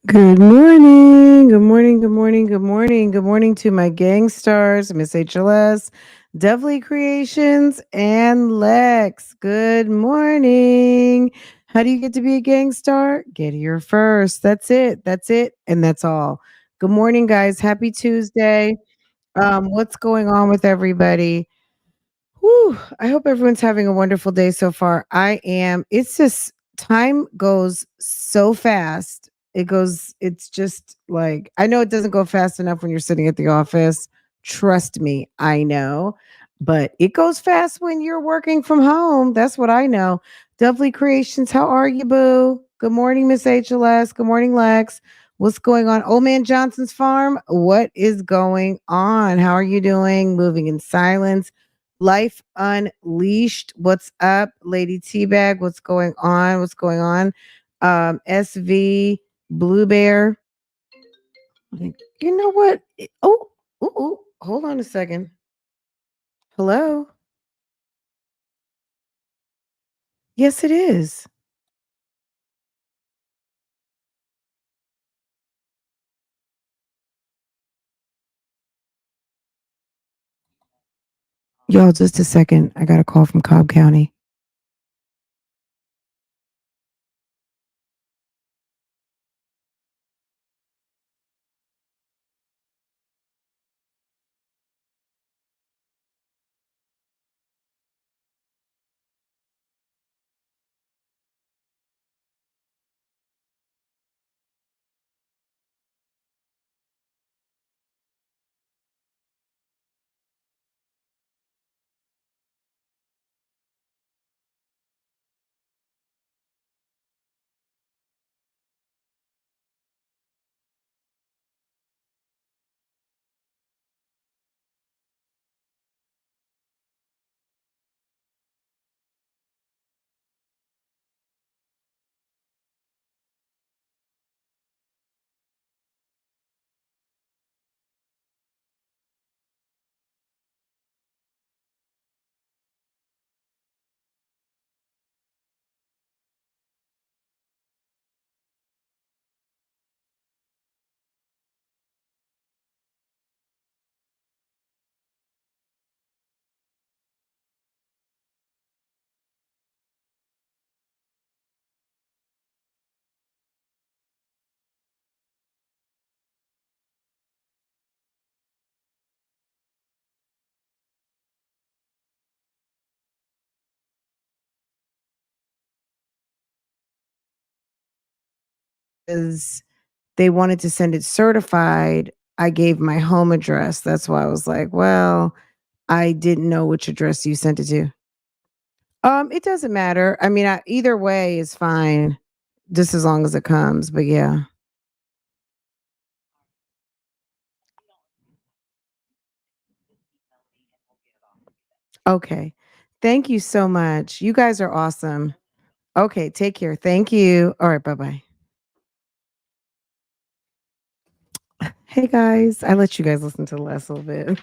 Good morning. Good morning. Good morning. Good morning. Good morning to my gang stars, Miss HLS, Devly Creations, and Lex. Good morning. How do you get to be a gang star? Get here first. That's it. That's it. And that's all. Good morning, guys. Happy Tuesday. What's going on with everybody? Whew, I hope everyone's having a wonderful day so far. I am. It's just time goes so fast. It's just like, I know it doesn't go fast enough when you're sitting at the office. Trust me, I know. But it goes fast when you're working from home. That's what I know. Dovely Creations, how are you, boo? Good morning, Miss HLS. Good morning, Lex. What's going on? Old Man Johnson's farm. What is going on? How are you doing? Moving in silence. Life Unleashed. What's up, Lady Teabag? What's going on? What's going on? SV Blue Bear. You know what? Hold on a second. Hello. Yes, it is. Y'all, just a second. I got a call from Cobb County. Is they wanted to send it certified. I gave my home address. That's why I was like, well, I didn't know which address you sent it to. It doesn't matter. I mean, either way is fine, just as long as it comes. But yeah, okay. Thank you so much. You guys are awesome. Okay, take care. Thank you. All right, bye bye. Hey guys, I let you guys listen to the last little bit.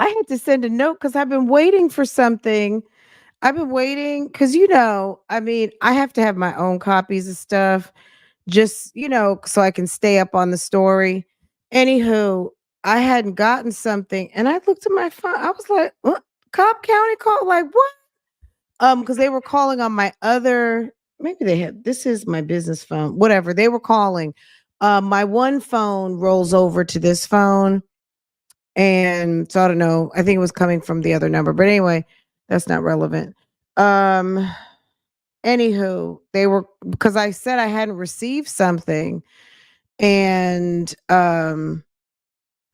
I had to send a note because I've been waiting for something. I've been waiting because I mean, I have to have my own copies of stuff just, so I can stay up on the story. Anywho, I hadn't gotten something and I looked at my phone. I was like, what? Cobb County called? Like, what? Because they were calling on my other, maybe they had, this is my business phone, whatever. They were calling. My one phone rolls over to this phone. And so I don't know. I think it was coming from the other number. But anyway, that's not relevant. Um, Anywho, they were because I said I hadn't received something, and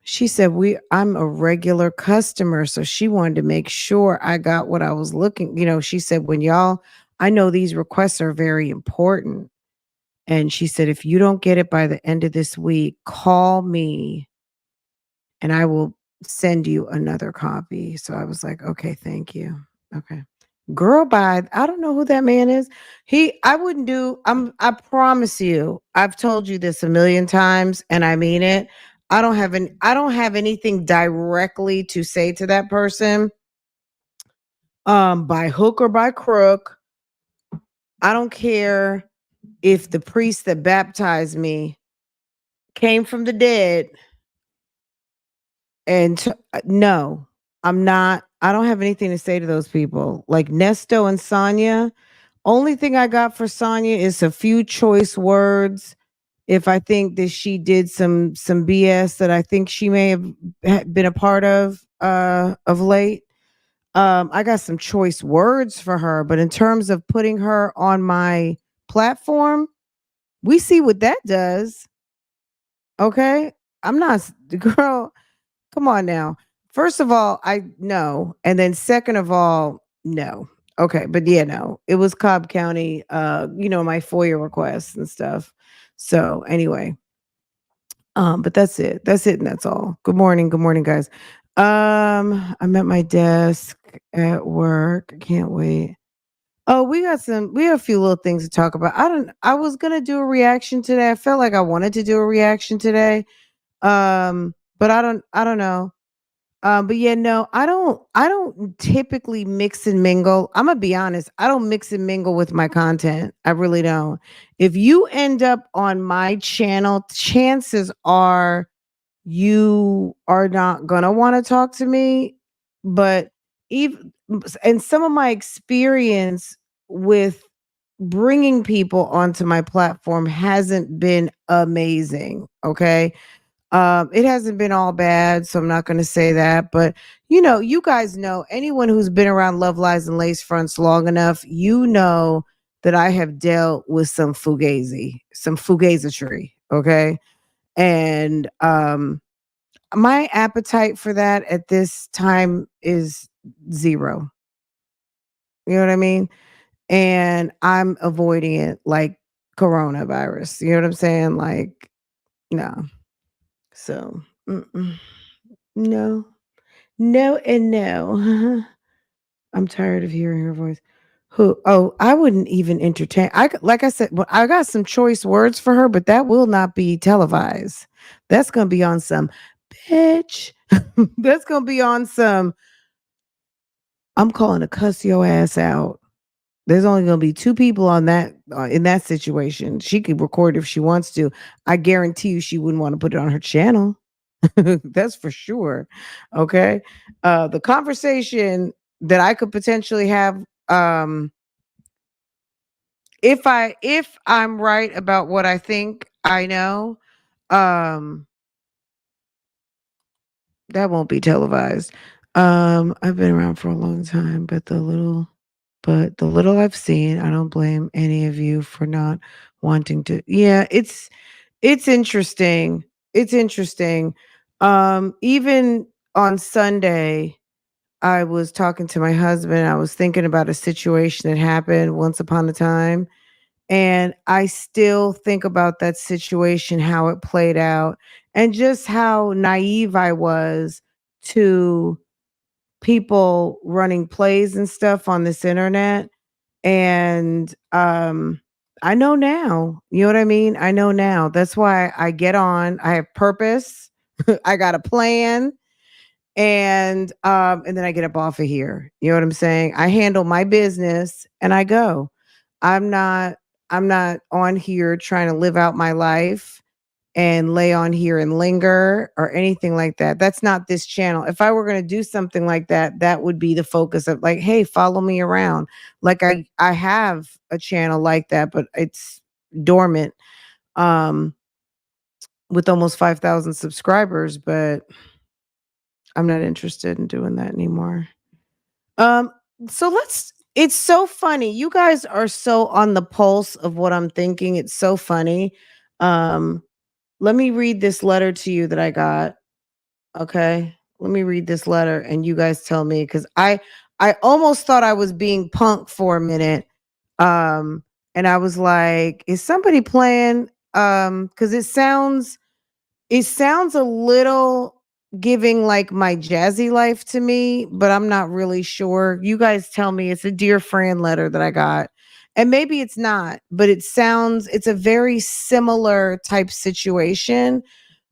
she said I'm a regular customer, so she wanted to make sure I got what I was looking. She said when y'all, I know these requests are very important, and she said if you don't get it by the end of this week, call me, and I will send you another copy. So I was like, okay, thank you. Okay. Girl, bye. I don't know who that man is. I wouldn't do, I promise you, I've told you this a million times and I mean it. I don't have anything directly to say to that person. By hook or by crook. I don't care if the priest that baptized me came from the dead and no, I'm not. I don't have anything to say to those people. Like Nesto and Sonya, only thing I got for Sonya is a few choice words. If I think that she did some BS that I think she may have been a part of late, I got some choice words for her. But in terms of putting her on my platform, we see what that does. Okay, I'm not girl. Come on now. First of all, I no, and then second of all, no. Okay, but yeah, no. It was Cobb County, my FOIA requests and stuff. So anyway, but that's it. That's it and that's all. Good morning. Good morning, guys. I'm at my desk at work. I can't wait. Oh, we have a few little things to talk about. I was gonna do a reaction today. I felt like I wanted to do a reaction today. But I don't know. But yeah, no, I don't typically mix and mingle. I'm gonna be honest, I don't mix and mingle with my content. I really don't. If you end up on my channel, chances are you are not gonna want to talk to me. But even and some of my experience with bringing people onto my platform hasn't been amazing. Okay, it hasn't been all bad, so I'm not going to say that. But you guys know, anyone who's been around Love Lies and Lace Fronts long enough, you know that I have dealt with some fugazi, some fugazitry. Okay, and my appetite for that at this time is zero. You know what I mean? And I'm avoiding it like coronavirus. You know what I'm saying? Like, no. So, no. No and no. I'm tired of hearing her voice. Who? Oh, I wouldn't even entertain. Like I said, well, I got some choice words for her, but that will not be televised. That's gonna be on some bitch. That's gonna be on some. I'm calling to cuss your ass out. There's only gonna be two people on that in that situation. She could record if she wants to. I guarantee you, she wouldn't want to put it on her channel. That's for sure. Okay. The conversation that I could potentially have, if I'm right about what I think I know, um, that won't be televised. I've been around for a long time, but the little I've seen, I don't blame any of you for not wanting to. Yeah, it's interesting. It's interesting. Even on Sunday, I was talking to my husband. I was thinking about a situation that happened once upon a time. And I still think about that situation, how it played out, and just how naive I was to people running plays and stuff on this internet. And I know now. You know what I mean? I know now. That's why I get on. I have purpose. I got a plan, and then I get up off of here. You know what I'm saying? I handle my business and I go. I'm not I'm not on here trying to live out my life and lay on here and linger or anything like that. That's not this channel. If I were going to do something like that, that would be the focus of, like, hey, follow me around. Like I have a channel like that, but it's dormant, um with almost 5,000 subscribers, but I'm not interested in doing that anymore. Um, so it's so funny. You guys are so on the pulse of what I'm thinking. It's so funny. Um, Let me read this letter to you that I got. Okay. Let me read this letter and you guys tell me, because I almost thought I was being punked for a minute. Um, and I was like, is somebody playing? Because it sounds a little giving like my jazzy life to me, but I'm not really sure. You guys tell me. It's a dear friend letter that I got. And maybe it's not, but it's a very similar type situation.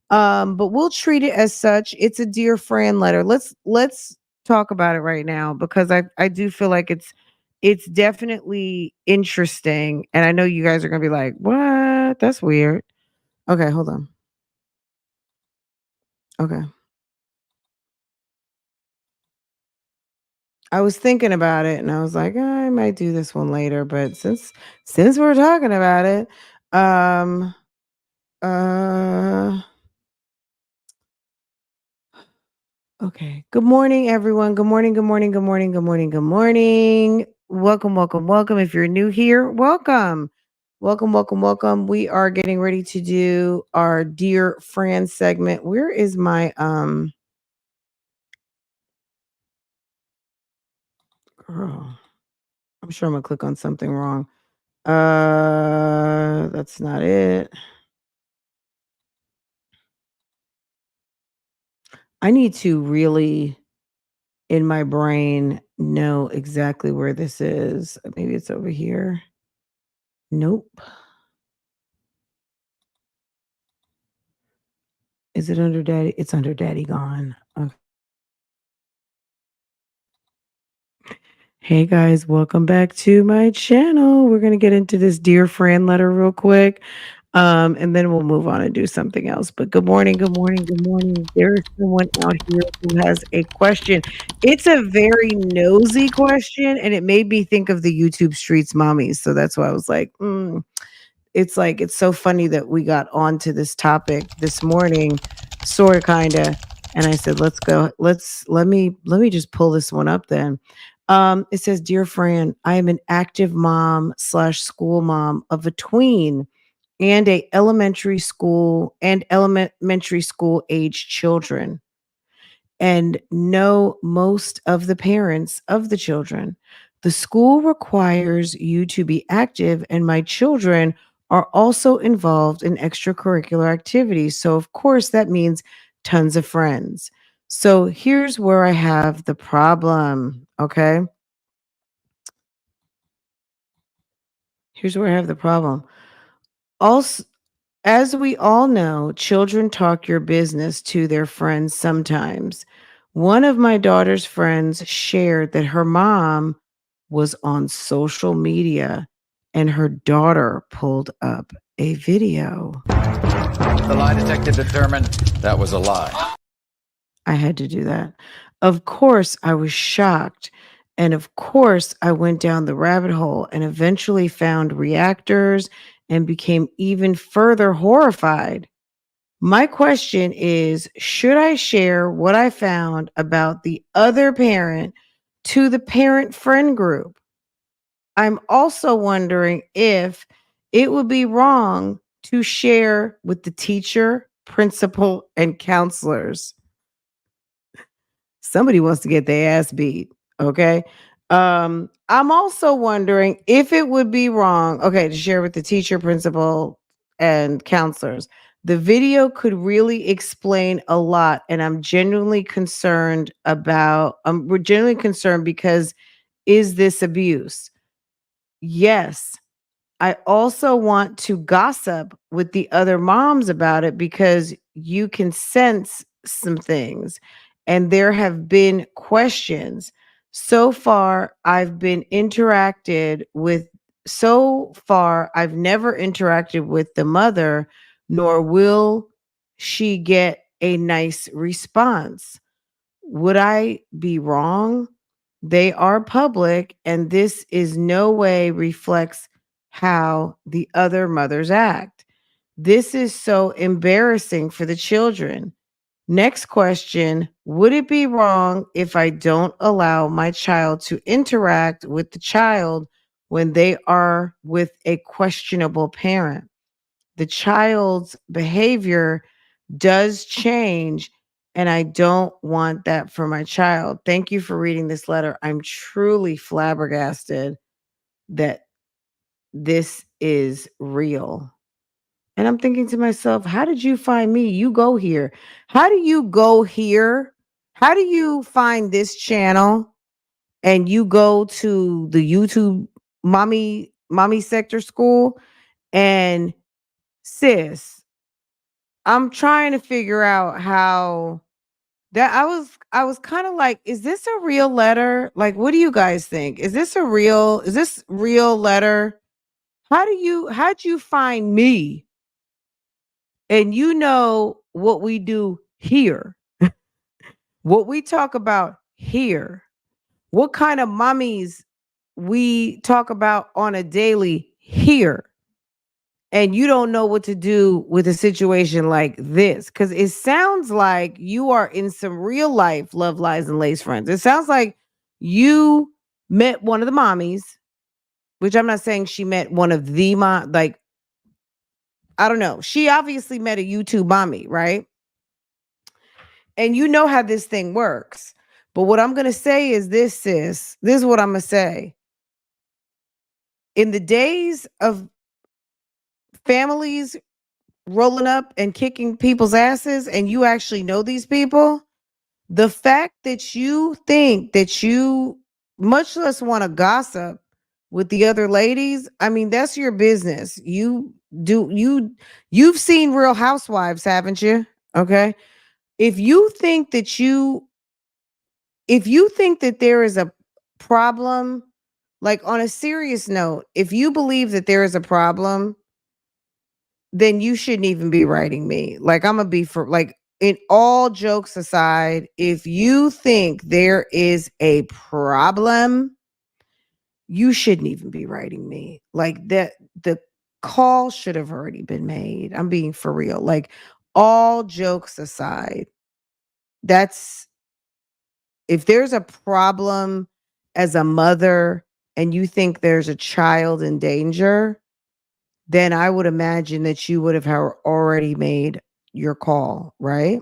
But we'll treat it as such. It's a dear friend letter. Let's talk about it right now because I do feel like it's definitely interesting, and I know you guys are gonna be like, "What? That's weird." Okay, hold on. Okay. I was thinking about it and I was like, I might do this one later, but since we're talking about it, um uh okay. Good morning, everyone. Good morning, good morning, good morning, good morning, good morning. Welcome, welcome, welcome. If you're new here, welcome. Welcome, welcome, welcome. We are getting ready to do our Dear Friend segment. Where is my girl? I'm sure I'm gonna click on something wrong. That's not it. I need to really in my brain know exactly where this is. Maybe it's over here. Nope. Is it under daddy? It's under daddy gone. Okay. Hey guys, welcome back to my channel. We're going to get into this dear friend letter real quick. And then we'll move on and do something else. But good morning, good morning, good morning. There is someone out here who has a question. It's a very nosy question, and it made me think of the YouTube Streets mommies. So that's why I was like, it's like it's so funny that we got onto this topic this morning, sort of kinda. And I said, let's go, let me just pull this one up then. It says, Dear Fran, I am an active mom slash school mom of a tween and a elementary school age children and know most of the parents of the children. The school requires you to be active, and my children are also involved in extracurricular activities. So, of course, that means tons of friends. So, here's where I have the problem. Okay. Here's where I have the problem. Also, as we all know, children talk your business to their friends sometimes. One of my daughter's friends shared that her mom was on social media and her daughter pulled up a video. The lie detector determined that was a lie. I had to do that. Of course, I was shocked. And of course, I went down the rabbit hole and eventually found reactors and became even further horrified. My question is, should I share what I found about the other parent to the parent friend group? I'm also wondering if it would be wrong to share with the teacher, principal, and counselors. Somebody wants to get their ass beat. Okay. I'm also wondering if it would be wrong, okay, to share with the teacher, principal, and counselors. The video could really explain a lot, and we're genuinely concerned because is this abuse? Yes. I also want to gossip with the other moms about it because you can sense some things and there have been questions. So far I've never interacted with the mother, nor will she get a nice response. Would I be wrong? They are public, and this is no way reflects how the other mothers act. This is so embarrassing for the children. Next question. Would it be wrong if I don't allow my child to interact with the child when they are with a questionable parent? The child's behavior does change, and I don't want that for my child. Thank you for reading this letter. I'm truly flabbergasted that this is real. And I'm thinking to myself, how did you find me? You go here. How do you go here? How do you find this channel and you go to the YouTube mommy sector school and sis, I'm trying to figure out how That I was kind of like, is this a real letter? Like, what do you guys think? Is this real letter? How'd you find me? And you know what we do here, what we talk about here, what kind of mommies we talk about on a daily here. And you don't know what to do with a situation like this because it sounds like you are in some real life love lies and lace friends. It sounds like you met one of the mommies, which I'm not saying she met one of the mom, like, I don't know. She obviously met a YouTube mommy, right? And you know how this thing works. But what I'm going to say is this, sis. This is what I'm going to say. In the days of families rolling up and kicking people's asses, and you actually know these people, the fact that you think that you much less want to gossip with the other ladies, I mean, that's your business. You've seen Real Housewives, haven't you? Okay. If you think that you if you think that there is a problem, like on a serious note, if you believe that there is a problem, then you shouldn't even be writing me. Like, I'm gonna be for like, in all jokes aside, if you think there is a problem, you shouldn't even be writing me. Like that the call should have already been made. I'm being for real. Like, all jokes aside, that's if there's a problem as a mother and you think there's a child in danger, then I would imagine that you would have already made your call, right?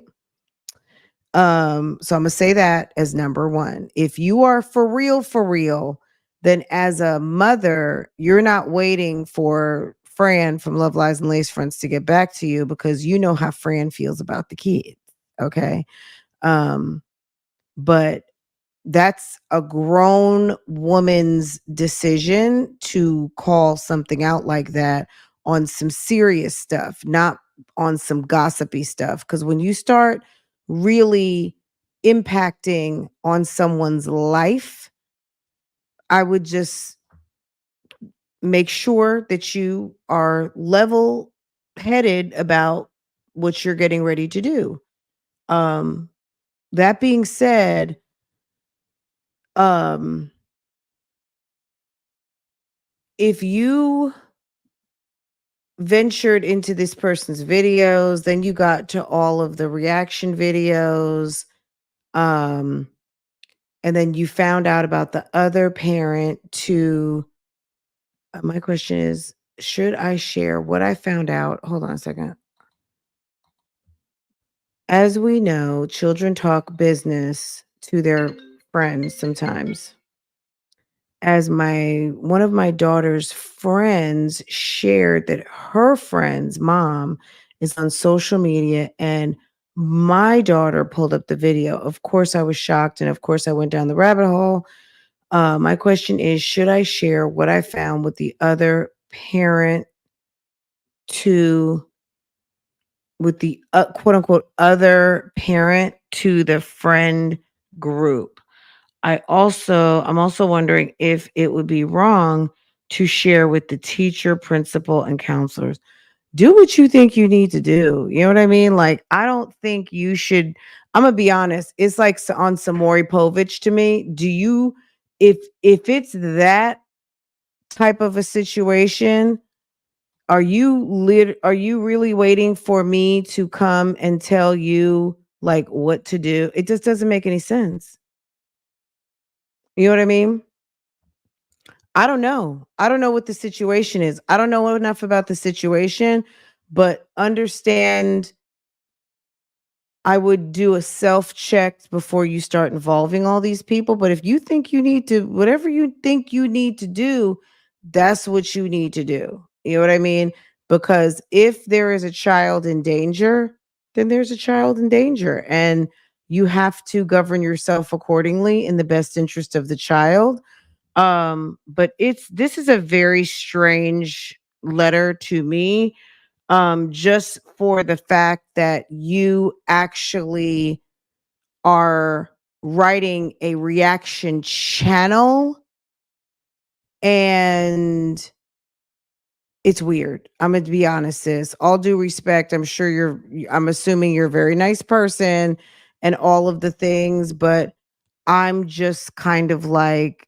So I'm gonna say that as number one. If you are for real, then as a mother, you're not waiting for Fran from Love Lies and Lace Fronts to get back to you because you know how Fran feels about the kids. Okay. Um, but that's a grown woman's decision to call something out like that on some serious stuff, not on some gossipy stuff. Because when you start really impacting on someone's life, I would just make sure that you are level headed about what you're getting ready to do. Um, that being said, um, if you ventured into this person's videos, then you got to all of the reaction videos, um, and then you found out about the other parent to my question is, should I share what I found out? Hold on a second. As we know, children talk business to their friends sometimes. As my one of my daughter's friends shared that her friend's mom is on social media, and my daughter pulled up the video. Of course I was shocked, and of course I went down the rabbit hole. My question is, should I share what I found with the other parent to with the quote unquote other parent to the friend group? I'm also wondering if it would be wrong to share with the teacher, principal, and counselors. Do what you think you need to do. You know what I mean? Like, I don't think you should. I'm gonna be honest. It's like on Samori Povich to me. Do you, if it's that type of a situation, are you really waiting for me to come and tell you like what to do? It just doesn't make any sense. You know what I mean? I don't know. I don't know what the situation is. I don't know enough about the situation, but understand I would do a self check before you start involving all these people. But if you think you need to, whatever you think you need to do, that's what you need to do. You know what I mean? Because if there is a child in danger, then there's a child in danger. And you have to govern yourself accordingly in the best interest of the child. But this is a very strange letter to me, just for the fact that you actually are writing a reaction channel, and it's weird. I'm gonna be honest, sis. All due respect, I'm assuming you're a very nice person and all of the things, but I'm just kind of like,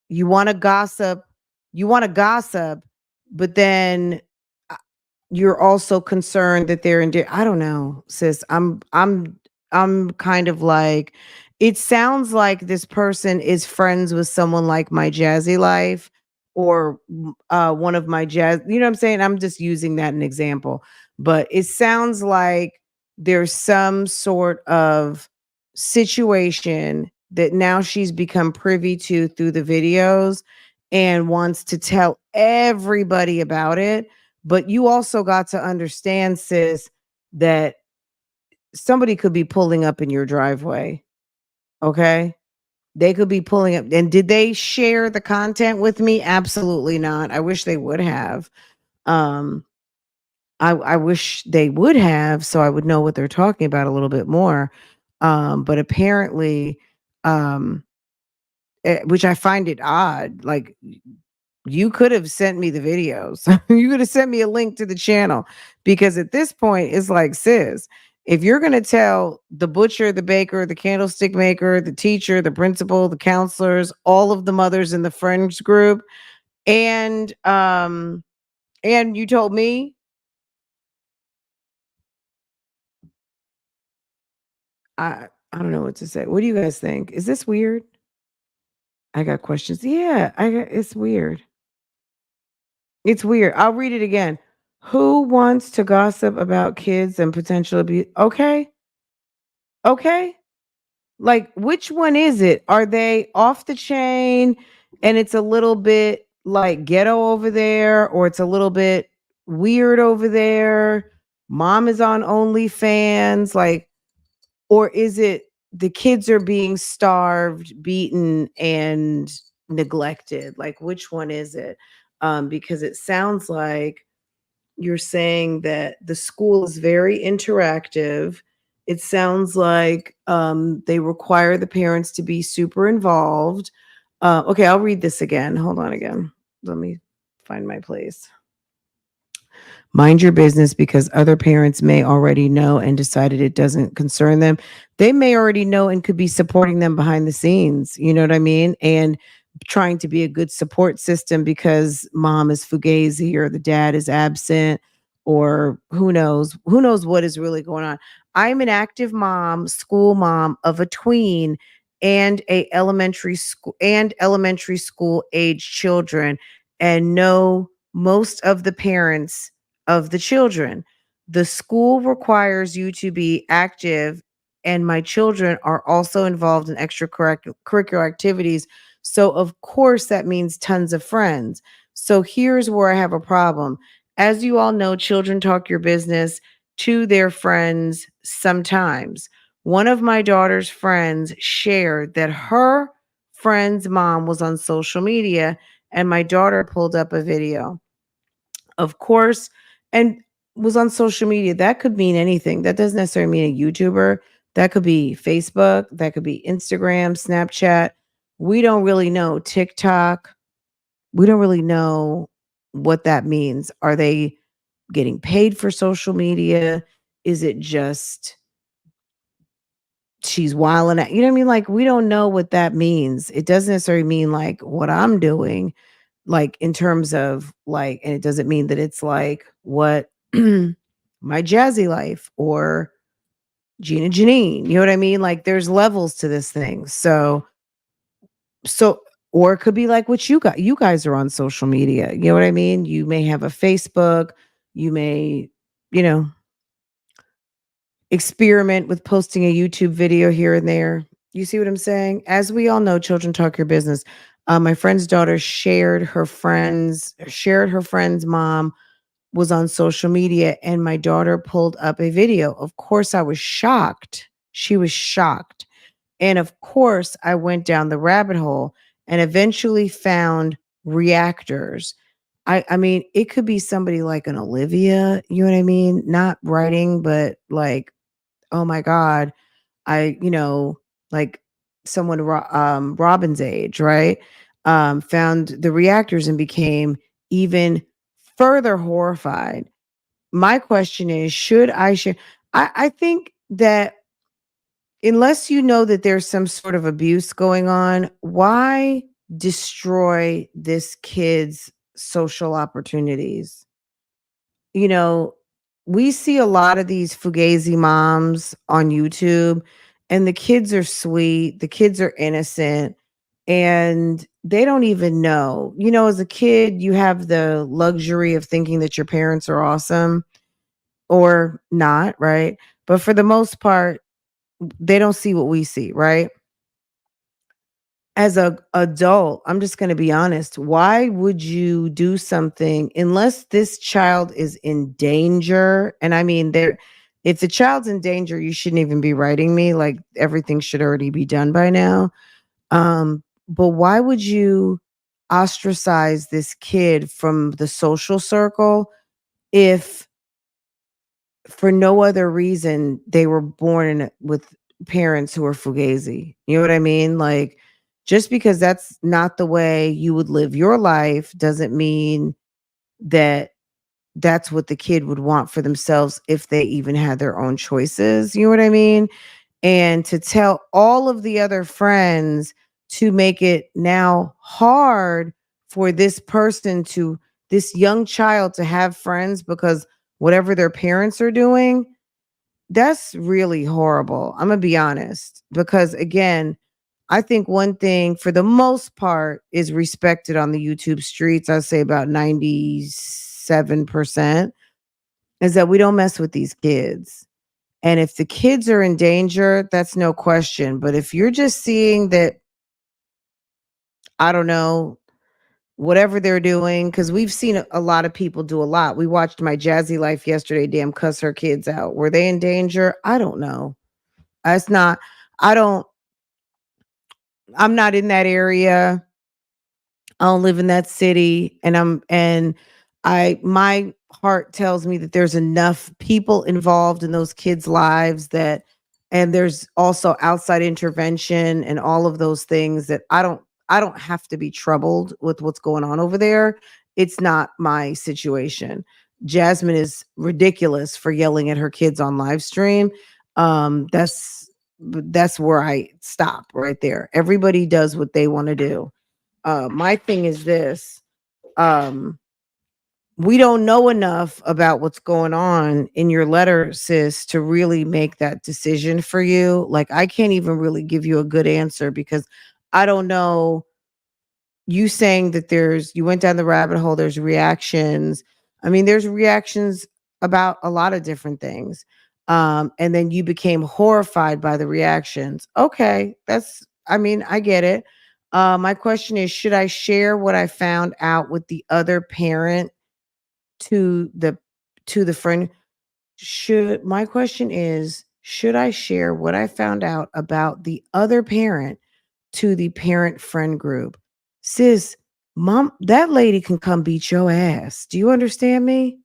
you want to gossip, you want to gossip, but then you're also concerned that they're in I don't know, sis. I'm kind of like, it sounds like this person is friends with someone like my jazzy life, or one of my jazz, you know what I'm saying? I'm just using that an example. But it sounds like there's some sort of situation that now she's become privy to through the videos and wants to tell everybody about it. But you also got to understand, sis, that somebody could be pulling up in your driveway. Okay. They could be pulling up. And did they share the content with me? Absolutely not. I wish they would have. Um, I wish they would have, so I would know what they're talking about a little bit more. But apparently, um, which I find it odd. Like, you could have sent me the videos. You could have sent me a link to the channel, because at this point it's like, sis, if you're going to tell the butcher, the baker, the candlestick maker, the teacher, the principal, the counselors, all of the mothers in the friends group, and you told me, I don't know what to say. What do you guys think? Is this weird? I got questions. Yeah, it's weird. It's weird. I'll read it again. Who wants to gossip about kids and potential abuse? Okay. Okay. Like, which one is it? Are they off the chain and it's a little bit like ghetto over there, or it's a little bit weird over there? Mom is on OnlyFans, like, or is it the kids are being starved, beaten, and neglected? Like, which one is it? Because it sounds like you're saying that the school is very interactive. It sounds like they require the parents to be super involved. Okay, I'll read this again. Hold on again. Let me find my place. Mind your business, because other parents may already know and decided it doesn't concern them. They may already know and could be supporting them behind the scenes. You know what I mean? And trying to be a good support system because mom is fugazi or the dad is absent, or who knows what is really going on. I'm an active mom, school mom of a tween and elementary school age children, and know most of the parents of the children. The school requires you to be active, and my children are also involved in extracurricular activities. So, of course, that means tons of friends. So, here's where I have a problem. As you all know, children talk your business to their friends sometimes. One of my daughter's friends shared that her friend's mom was on social media, and my daughter pulled up a video, of course, and was on social media. That could mean anything. That doesn't necessarily mean a YouTuber. That could be Facebook. That could be Instagram, Snapchat. We don't really know. TikTok. We don't really know what that means. Are they getting paid for social media? Is it just she's wilding out? You know what I mean? Like, we don't know what that means. It doesn't necessarily mean like what I'm doing, like in terms of like, and it doesn't mean that it's like what my jazzy life or Gina Janine, you know what I mean? Like, there's levels to this thing. So or it could be like what you guys are on social media. You know what I mean? You may have a Facebook, you may, you know, experiment with posting a YouTube video here and there. You see what I'm saying? As we all know, children talk your business. My friend's daughter shared her friend's mom was on social media, and my daughter pulled up a video. Of course, I was shocked. She was shocked. And of course, I went down the rabbit hole and eventually found reactors. I mean, it could be somebody like an Olivia, you know what I mean? Not writing, but like, oh my God. like someone Robin's age, right? Found the reactors and became even further horrified. My question is, should I share? I think that unless you know that there's some sort of abuse going on, why destroy this kid's social opportunities? You know, we see a lot of these fugazi moms on YouTube, and the kids are sweet, the kids are innocent, and they don't even know. As a kid, you have the luxury of thinking that your parents are awesome or not, right? But for the most part, they don't see what we see, right? As a adult, I'm just going to be honest. Why would you do something unless this child is in danger? And I mean, there, if the child's in danger, you shouldn't even be writing me. Like everything should already be done by now. But why would you ostracize this kid from the social circle if for no other reason they were born with parents who are fugazi? You know what I mean? Like, just because that's not the way you would live your life doesn't mean that that's what the kid would want for themselves if they even had their own choices. You know what I mean? And to tell all of the other friends to make it now hard for this young child to have friends because whatever their parents are doing, that's really horrible. I'm going to be honest. Because again, I think one thing for the most part is respected on the YouTube streets. I'd say about 97% is that we don't mess with these kids. And if the kids are in danger, that's no question. But if you're just seeing that, I don't know, whatever they're doing, because we've seen a lot of people do a lot. We watched My Jazzy Life yesterday, damn, cuss her kids out. Were they in danger? I don't know. It's not, I don't, I'm not in that area. I don't live in that city, and I my heart tells me that there's enough people involved in those kids' lives that, and there's also outside intervention and all of those things that I don't have to be troubled with what's going on over there. It's not my situation. Jasmine is ridiculous for yelling at her kids on live stream. That's where I stop right there. Everybody does what they want to do. My thing is this. Um, we don't know enough about what's going on in your letter, sis, to really make that decision for you. Like, I can't even really give you a good answer because I don't know. You saying that you went down the rabbit hole, there's reactions. I mean, there's reactions about a lot of different things. And then you became horrified by the reactions. Okay, I mean, I get it. My question is, should I share what I found out with the other parent to the friend? My question is, should I share what I found out about the other parent to the parent friend group? Sis, mom, that lady can come beat your ass. Do you understand me?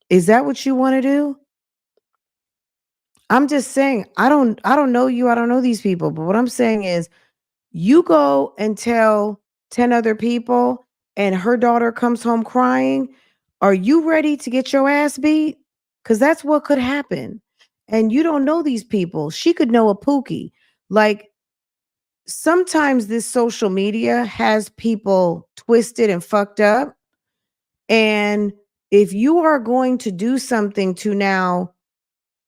Is that what you want to do? I'm just saying, I don't know you, I don't know these people, but what I'm saying is you go and tell 10 other people and her daughter comes home crying. Are you ready to get your ass beat? Because that's what could happen. And you don't know these people. She could know a Pookie. Like, sometimes this social media has people twisted and fucked up. And if you are going to do something to now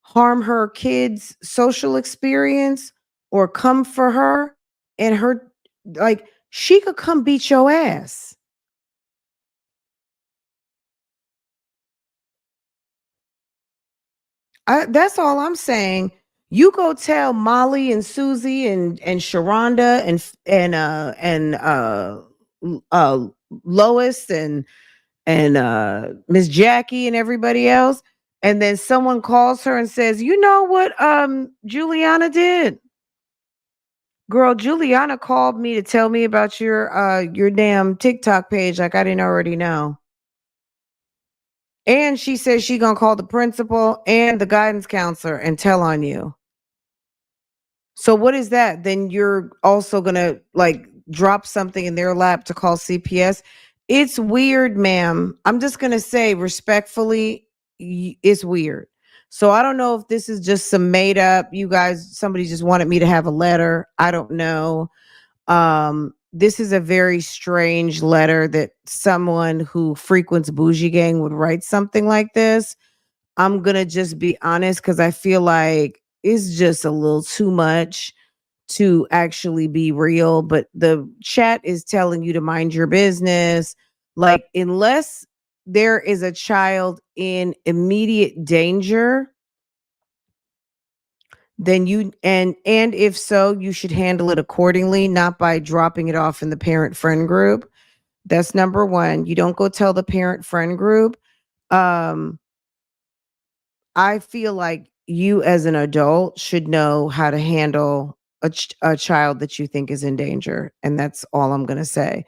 harm her kids' social experience or come for her and her, like, she could come beat your ass. That's all I'm saying. You go tell Molly and Susie and Sharonda and Lois and Miss Jackie and everybody else, and then someone calls her and says, "You know what Juliana did? Girl, Juliana called me to tell me about your damn TikTok page like I didn't already know." And she says she gonna call the principal and the guidance counselor and tell on you. So what is that? Then you're also gonna like drop something in their lap to call CPS. It's weird, ma'am. I'm just gonna say respectfully, it's weird. So I don't know if this is just some made up. You guys, somebody just wanted me to have a letter. I don't know. This is a very strange letter that someone who frequents Bougie Gang would write something like this. I'm gonna just be honest because I feel like it's just a little too much to actually be real. But the chat is telling you to mind your business. Like, unless there is a child in immediate danger, then and if so, you should handle it accordingly, not by dropping it off in the parent friend group. That's number one. You don't go tell the parent friend group. Um, I feel like you as an adult should know how to handle a child that you think is in danger, and that's all I'm going to say.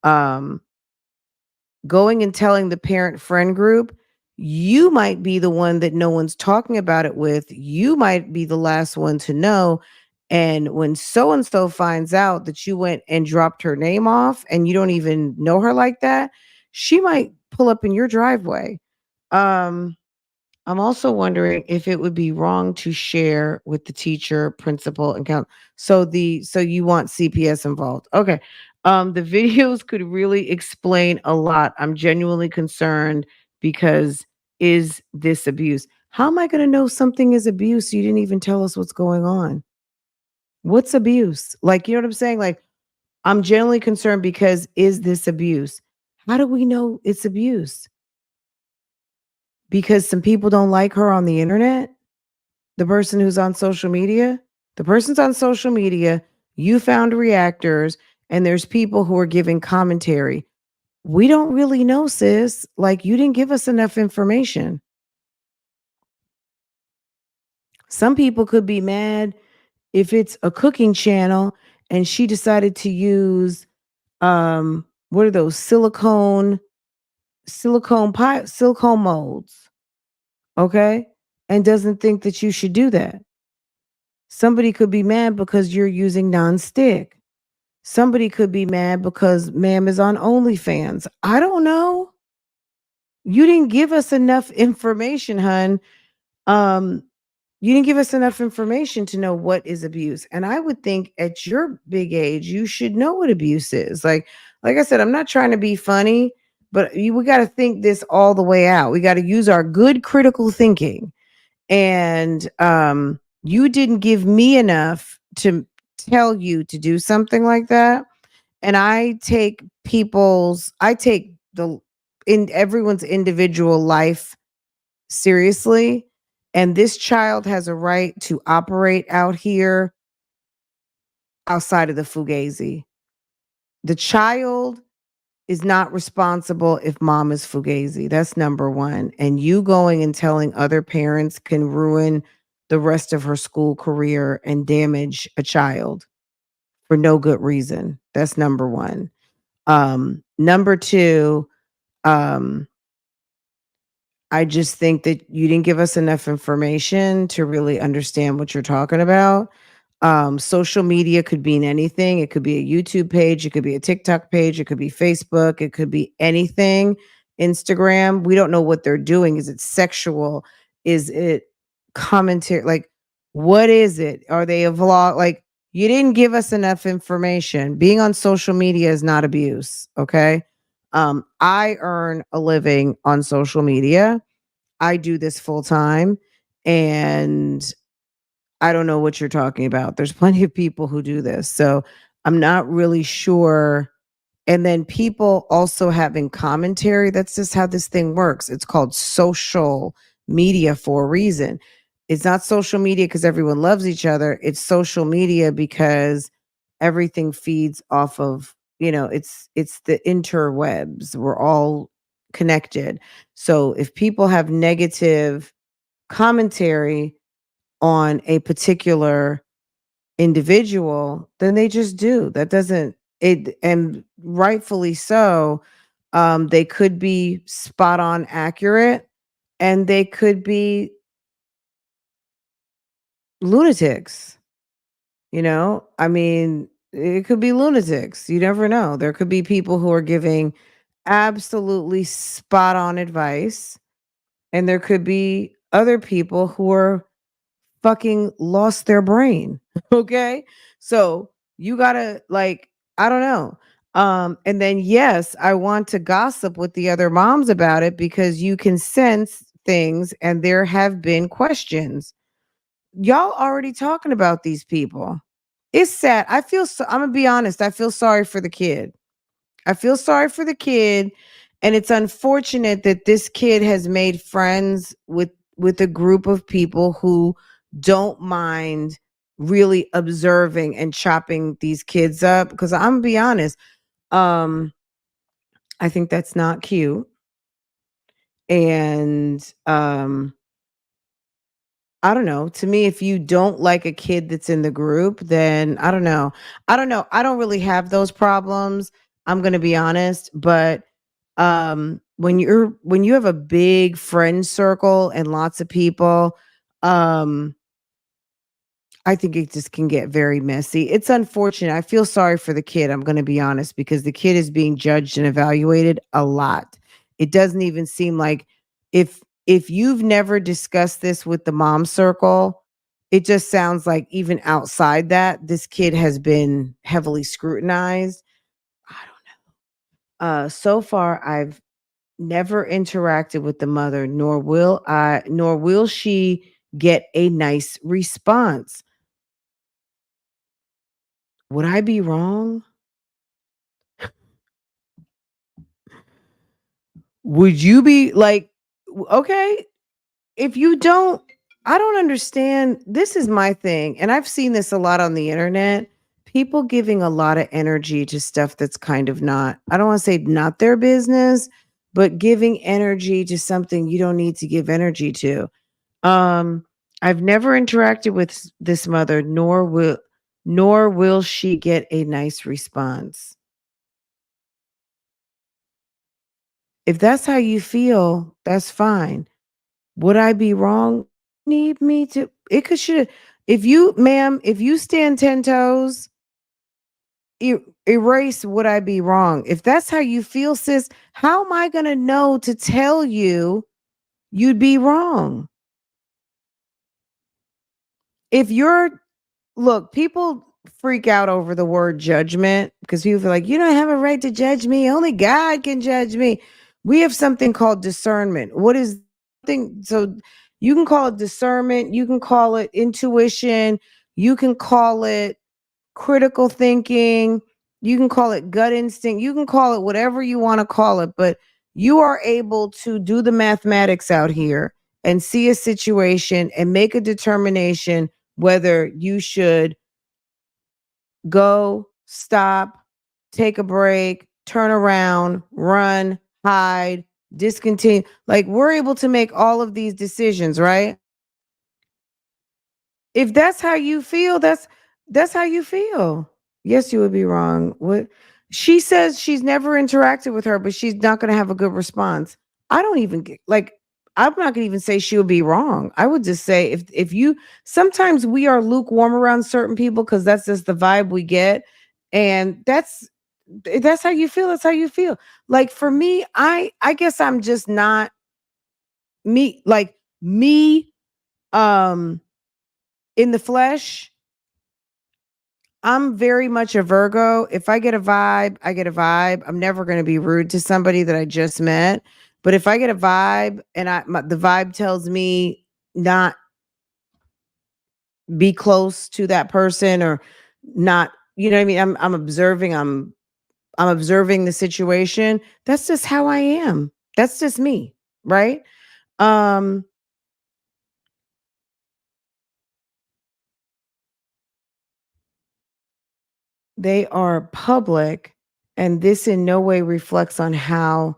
Um, Going and telling the parent friend group, you might be the one that no one's talking about it with. You might be the last one to know. And when so and so finds out that you went and dropped her name off and you don't even know her like that, she might pull up in your driveway. Um, I'm also wondering if it would be wrong to share with the teacher, principal, and count. So you want CPS involved. Okay. The videos could really explain a lot. I'm genuinely concerned because is this abuse? How am I going to know something is abuse? You didn't even tell us what's going on. What's abuse? Like, you know what I'm saying? Like, I'm genuinely concerned because is this abuse? How do we know it's abuse? Because some people don't like her on the internet? The person who's on social media, the person's on social media, you found reactors, and there's people who are giving commentary. We don't really know, sis. Like, you didn't give us enough information. Some people could be mad if it's a cooking channel and she decided to use what are those silicone molds, okay? And doesn't think that you should do that. Somebody could be mad because you're using nonstick. Somebody could be mad because ma'am is on OnlyFans. I don't know. You didn't give us enough information, hun. Um, you didn't give us enough information to know what is abuse. And I would think at your big age, you should know what abuse is. Like I said, I'm not trying to be funny, but we got to think this all the way out. We got to use our good critical thinking. And you didn't give me enough to tell you to do something like that. And I take the in everyone's individual life seriously, and this child has a right to operate out here outside of the fugazi. The child is not responsible if mom is fugazi. That's number one. And you going and telling other parents can ruin the rest of her school career and damage a child for no good reason. That's number one. Number two, um, I just think that you didn't give us enough information to really understand what you're talking about. Social media could mean anything. It could be a YouTube page, it could be a TikTok page, it could be Facebook, it could be anything. Instagram, we don't know what they're doing. Is it sexual? Is it commentary? Like, what is it? Are they a vlog? Like, you didn't give us enough information. Being on social media is not abuse. Okay. I earn a living on social media. I do this full time, and I don't know what you're talking about. There's plenty of people who do this. So I'm not really sure. And then people also having commentary. That's just how this thing works. It's called social media for a reason. It's not social media because everyone loves each other. It's social media because everything feeds off of, it's the interwebs. We're all connected. So if people have negative commentary on a particular individual, then they just do. That doesn't it and rightfully so. They could be spot on accurate and they could be lunatics. I mean, it could be lunatics. You never know. There could be people who are giving absolutely spot on advice, and there could be other people who are fucking lost their brain. Okay? So, you got to like I don't know. And then yes, I want to gossip with the other moms about it because you can sense things and there have been questions. Y'all already talking about these people. It's sad. I'm gonna be honest, I feel sorry for the kid. I feel sorry for the kid, and it's unfortunate that this kid has made friends with a group of people who don't mind really observing and chopping these kids up, because I'm gonna be honest, um I think that's not cute. And I don't know. To me, if you don't like a kid that's in the group, then I don't know. I don't know. I don't really have those problems. I'm going to be honest, but when you have a big friend circle and lots of people, um I think it just can get very messy. It's unfortunate. I feel sorry for the kid, I'm going to be honest, because the kid is being judged and evaluated a lot. It doesn't even seem like if you've never discussed this with the mom circle, it just sounds like even outside that, this kid has been heavily scrutinized. I don't know. So far I've never interacted with the mother, nor will she get a nice response. Would I be wrong? Would you be like, okay, if you don't, I don't understand. This is my thing. And I've seen this a lot on the internet. People giving a lot of energy to stuff that's kind of not, I don't want to say not their business, but giving energy to something you don't need to give energy to. Um, I've never interacted with this mother, nor will she get a nice response. If that's how you feel, that's fine. Would I be wrong? Need me to it could should if you ma'am, if you stand 10 toes, erase would I be wrong. If that's how you feel, sis, how am I gonna know to tell you you'd be wrong? If you're Look, people freak out over the word judgment because people feel like you don't have a right to judge me. Only God can judge me. We have something called discernment. What is thing? So you can call it discernment, you can call it intuition, you can call it critical thinking, you can call it gut instinct, you can call it whatever you want to call it, but you are able to do the mathematics out here and see a situation and make a determination whether you should go, stop, take a break, turn around, run, hide, discontinue. Like we're able to make all of these decisions, right? If that's how you feel, that's how you feel. Yes, you would be wrong. What she says she's never interacted with her, but she's not going to have a good response. I don't even get like I'm not going to even say she would be wrong. I would just say if you sometimes we are lukewarm around certain people because that's just the vibe we get, and that's how you feel. That's how you feel. Like for me, I guess I'm just not me. Like me, um, in the flesh. I'm very much a Virgo. If I get a vibe, I get a vibe. I'm never going to be rude to somebody that I just met. But if I get a vibe and the vibe tells me not be close to that person or not, you know what I mean? I'm observing. I'm observing the situation. That's just how I am. That's just me, right? Um, they are public, and this in no way reflects on how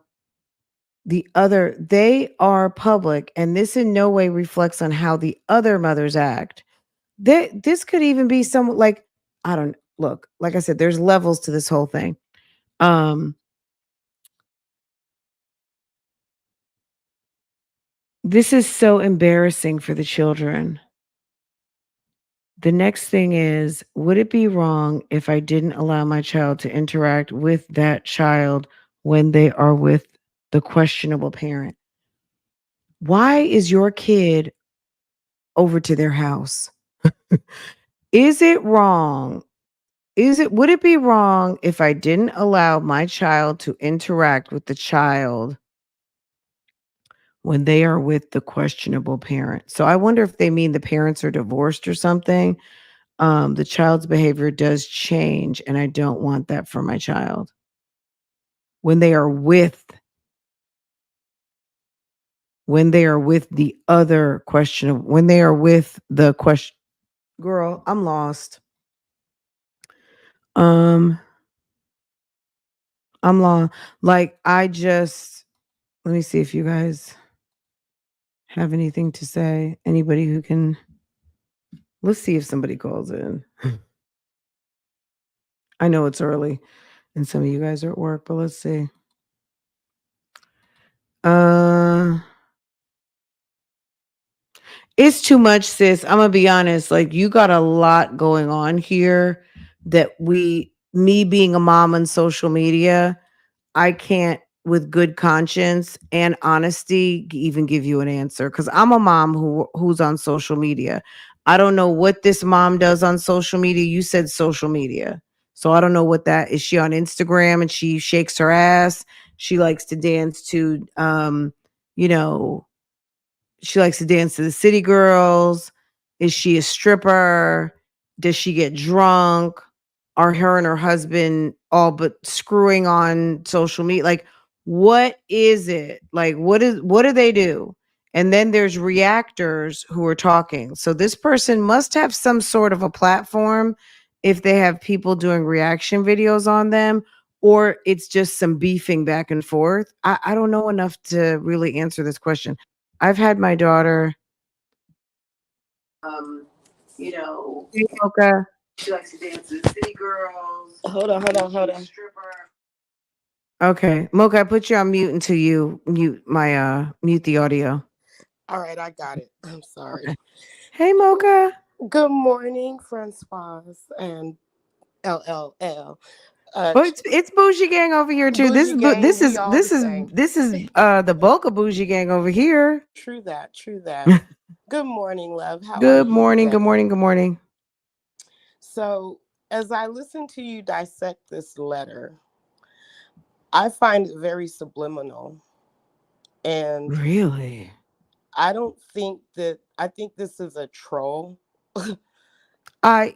they are public, and this in no way reflects on how the other mothers act. This could even be some like I don't look, like I said, there's levels to this whole thing. Um, this is so embarrassing for the children. The next thing is, would it be wrong if I didn't allow my child to interact with that child when they are with the questionable parent? Why is your kid over to their house? Is it wrong? Would it be wrong if I didn't allow my child to interact with the child when they are with the questionable parent? So I wonder if they mean the parents are divorced or something. The child's behavior does change, and I don't want that for my child. When they are with the other question, when they are with the question, girl, I'm lost. Um, I'm lost. Like I just let me see if you guys have anything to say. Anybody who can, let's see if somebody calls in. I know it's early and some of you guys are at work, but let's see. Uh It's too much, sis. I'm gonna be honest. Like you got a lot going on here that me being a mom on social media, I can't with good conscience and honesty even give you an answer because I'm a mom who's on social media. I don't know what this mom does on social media. You said social media. So I don't know what that is. She on Instagram and she shakes her ass. She likes to dance to you know, she likes to dance to the city girls. Is she a stripper? Does she get drunk? Are her and her husband all but screwing on social media? Like, what is it? Like, what do they do? And then there's reactors who are talking. So this person must have some sort of a platform if they have people doing reaction videos on them, or it's just some beefing back and forth. I don't know enough to really answer this question. I've had my daughter, um, hey, Mocha. She likes to dance with city girls. Hold on. Okay, Mocha, I put you on mute until you mute the audio. All right, I got it. I'm Okay. sorry. Hey, Mocha. Good morning, Francoise and LLL. Oh, it's bougie gang over here too. Bougie gang, we all the same. This is the bulk of bougie gang over here. True that. Good morning, love. How are Good you morning. Good today? morning. Good morning. So, as I listen to you dissect this letter, I find it very subliminal. And Really? I think this is a troll. I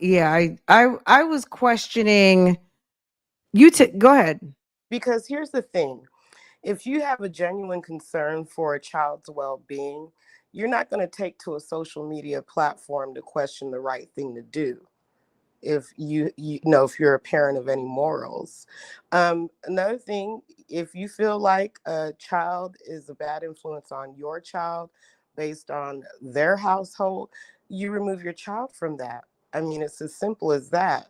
was questioning you. Go ahead. Because here's the thing, if you have a genuine concern for a child's well-being, you're not going to take to a social media platform to question the right thing to do. If you know, if you're a parent of any morals. Another thing, if you feel like a child is a bad influence on your child based on their household, you remove your child from that. I mean, it's as simple as that.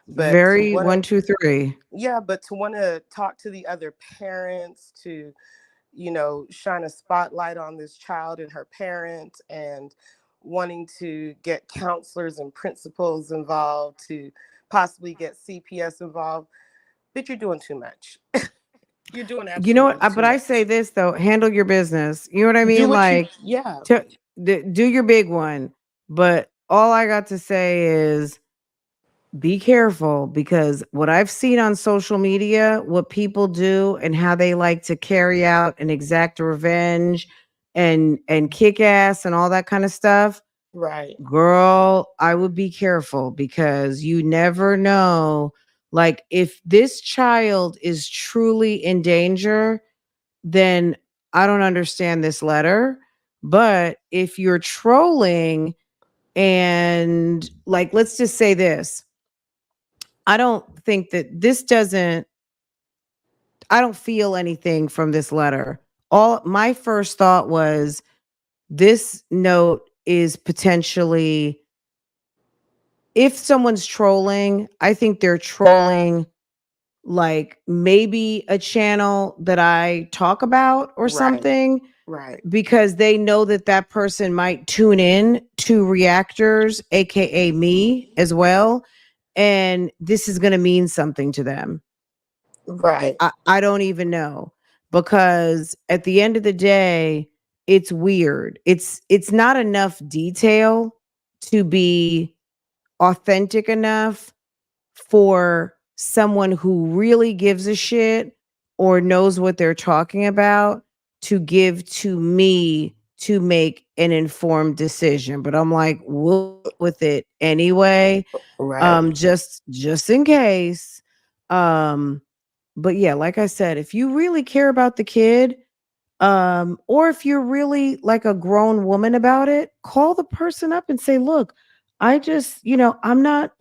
But to Very want one, to, two, three. yeah, but to want to talk to the other parents, to shine a spotlight on this child and her parent, and wanting to get counselors and principals involved, to possibly get CPS involved. But you're doing too much. You're doing You know what? absolutely too But I say much. this though: handle your business. You know what I Do mean? what you, Like, yeah, to do your big one. But all I got to say is be careful because what I've seen on social media, what people do and how they like to carry out and exact revenge and kick ass and all that kind of stuff. right, Girl, I would be careful because you never know. Like, if this child is truly in danger, then I don't understand this letter. But if you're trolling and, like, let's just say this, I don't think that this doesn't, I don't feel anything from this letter. All my first thought was this note is potentially, if someone's trolling, I think they're trolling like maybe a channel that I talk about or right. something. Right. because they know that that person might tune in to reactors, aka me as well, and this is going to mean something to them. Right. I don't even know, because at the end of the day, it's weird. It's not enough detail to be authentic enough for someone who really gives a shit or knows what they're talking about to give to me to make an informed decision. But I'm like, we'll go with it anyway, Right. just in case. Um, but yeah, like I said, if you really care about the kid, or if you're really like a grown woman about it, call the person up and say, look, I just, I'm not,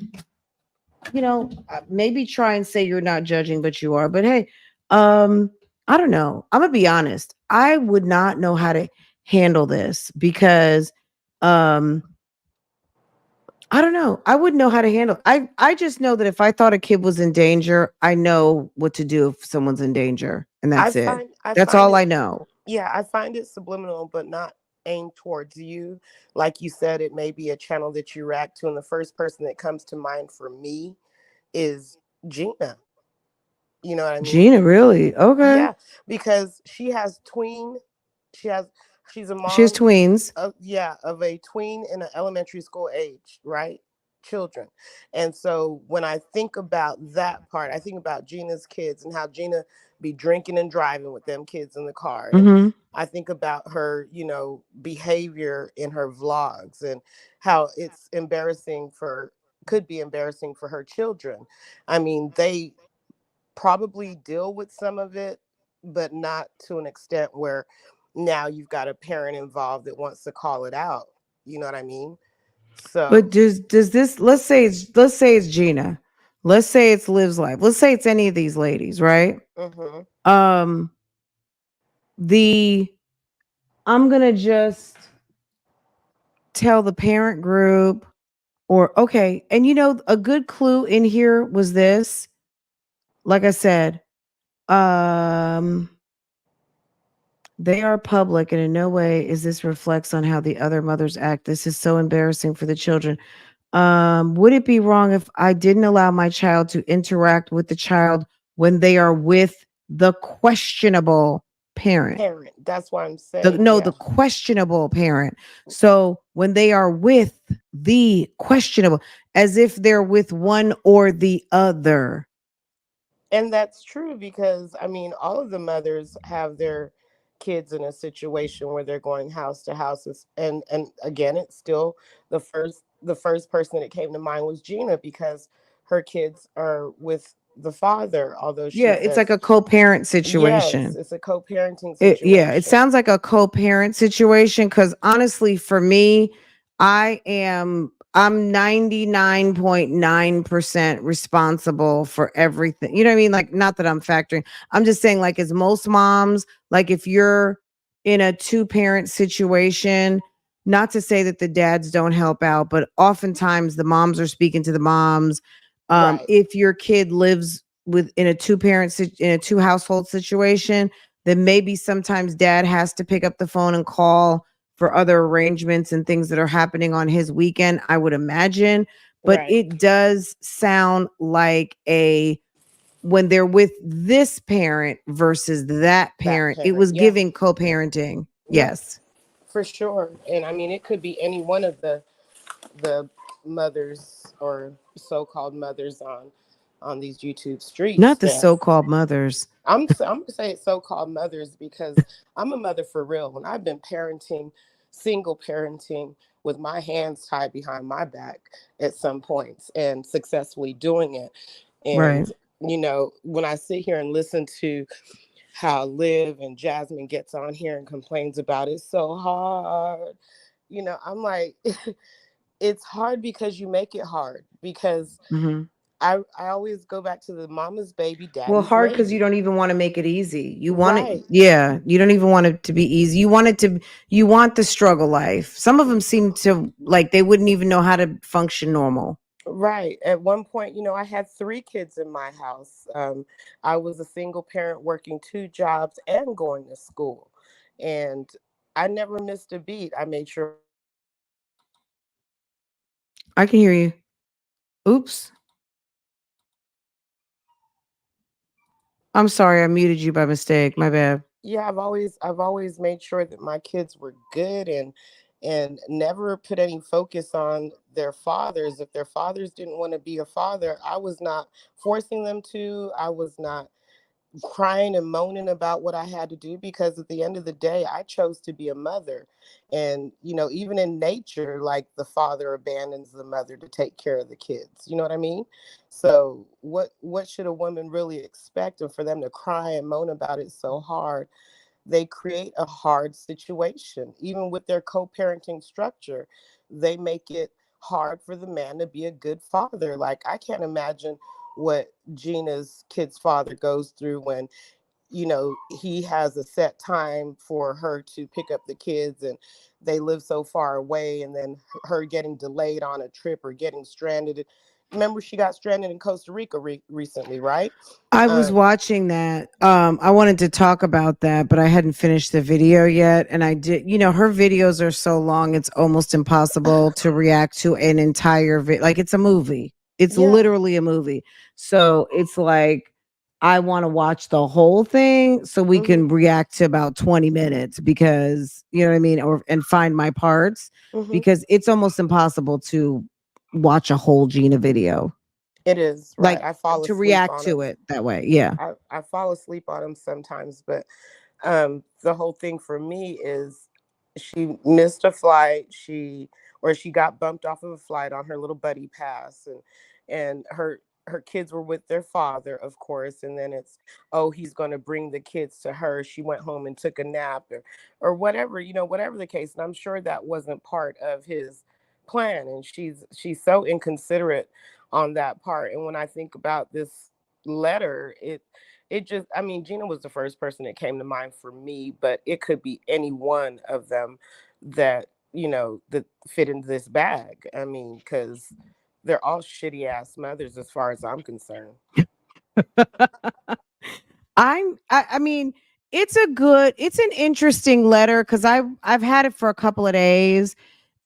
maybe try and say you're not judging, but you are. But hey, um, I don't know. I'm gonna be honest. I would not know how to handle this because, um, I don't know. I wouldn't know how to handle. I just know that if I thought a kid was in danger, I know what to do if someone's in danger, and I that's it. find I That's find all it I know. Yeah, I find it subliminal but not aimed towards you. Like you said, it may be a channel that you react to, and the first person that comes to mind for me is Gina. You know what I mean? Gina, really? Okay. Yeah, because she has she's a She has mom twins. of a tween in an elementary school age, right? Children. And so when I think about that part, I think about Gina's kids and how Gina be drinking and driving with them kids in the car. And Hmm. I think about her, behavior in her vlogs and how it's embarrassing for could be embarrassing for her children. I mean, they probably deal with some of it, but not to an extent where now you've got a parent involved that wants to call it out. You know what I mean? But So, does this, let's say it's Gina. Let's say it's Liv's Life. Let's say it's any of these ladies, right? hmm Um the I'm going to just tell the parent group, or okay, and a good clue in here was this. Like I said, um they are public, and in no way is this reflects on how the other mothers act. This is so embarrassing for the children. Would it be wrong if I didn't allow my child to interact with the child when they are with the questionable parent? parent, that's why I'm The saying, No, yeah, the questionable parent. So when they are with the questionable, as if they're with one or the other. and that's true because I mean, all of the mothers have their kids in a situation where they're going house to house, and again, it's still the first person that came to mind was Gina because her kids are with the father, although Yeah, she it's like says a co-parent yes, situation. it's a co-parenting It situation. sounds like a co-parent situation, because honestly, for me, I'm 99.9% responsible for everything. You know what I mean? Like, not that I'm factoring. I'm just saying, like, as most moms, like if you're in a two-parent situation, not to say that the dads don't help out, but oftentimes the moms are speaking to the moms. Right, If your kid lives with in a in a two household situation, then maybe sometimes dad has to pick up the phone and call for other arrangements and things that are happening on his weekend, I would imagine. But right. it does sound like a when they're with this parent versus that That parent, it parent, was yeah, giving co-parenting. yeah, Yes. for sure. And I mean, it could be any one of the mothers or so-called mothers on these YouTube Not streets the that so-called mothers. I'm gonna say it's so-called mothers because I'm a mother for real. When I've been parenting, single parenting with my hands tied behind my back at some points and successfully doing it. Right. And when I sit here and listen to how Liv and Jasmine gets on here and complains about it so hard, I'm like, it's hard because you make it hard because Mhm. I always go back to the mama's baby, Well, daddy's hard because you maybe. don't even want to make it easy. You want it, Right. yeah. You don't even want it to be easy. You want the struggle life. Some of them seem to like they wouldn't even know how to function normal. Right. At one point, I had three kids in my house. I was a single parent working two jobs and going to school. And I never missed a beat. I made sure I can hear you. Oops. I'm sorry, I muted you by mistake. My bad. yeah, I've always made sure that my kids were good, and never put any focus on their fathers. If their fathers didn't want to be a father, I was not forcing them to. I was not crying and moaning about what I had to do, because at the end of the day, I chose to be a mother. And, even in nature, like, the father abandons the mother to take care of the kids. You know what I mean? So what should a woman really expect? And for them to cry and moan about it so hard, they create a hard situation. Even with their co-parenting structure, they make it hard for the man to be a good father. Like, I can't imagine what Gina's kid's father goes through when, he has a set time for her to pick up the kids, and they live so far away, and then her getting delayed on a trip or getting stranded. Remember, she got stranded in Costa Rica recently, right? I was um watching that. I wanted to talk about that, but I hadn't finished the video yet. And I did, her videos are so long, it's almost impossible to react to an entire like it's a movie. It's yeah. literally a movie. So it's like I want to watch the whole thing so we Hmm. can react to about 20 minutes because you know what I mean, or and find my parts Hmm. because it's almost impossible to watch a whole Gina video. It is, right. Like I fall to asleep react on to them. it that way. Yeah. I fall asleep on them sometimes, but the whole thing for me is she missed a flight. She got bumped off of a flight on her little buddy pass, and her kids were with their father, of course. And then it's, oh, he's going to bring the kids to her. She went home and took a nap, or whatever, whatever the case. And I'm sure that wasn't part of his plan. And she's so inconsiderate on that part. And when I think about this letter, it just, I mean, Gina was the first person that came to mind for me, but it could be any one of them that, that fit into this bag. I mean, because they're all shitty ass mothers as far as I'm concerned. I mean, it's an interesting letter because I've had it for a couple of days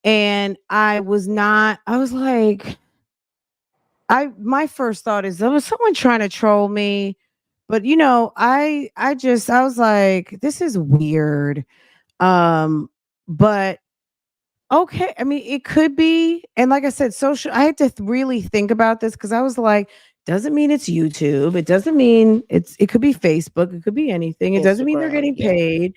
and I was like, my first thought is there was someone trying to troll me. But I was like, this is weird. Um, but okay, I mean, it could be, and like I said, social. I had to really think about this because I was like, doesn't mean it's YouTube. It doesn't mean it could be Facebook. It could be anything. It doesn't mean they're Instagram, getting yeah. paid.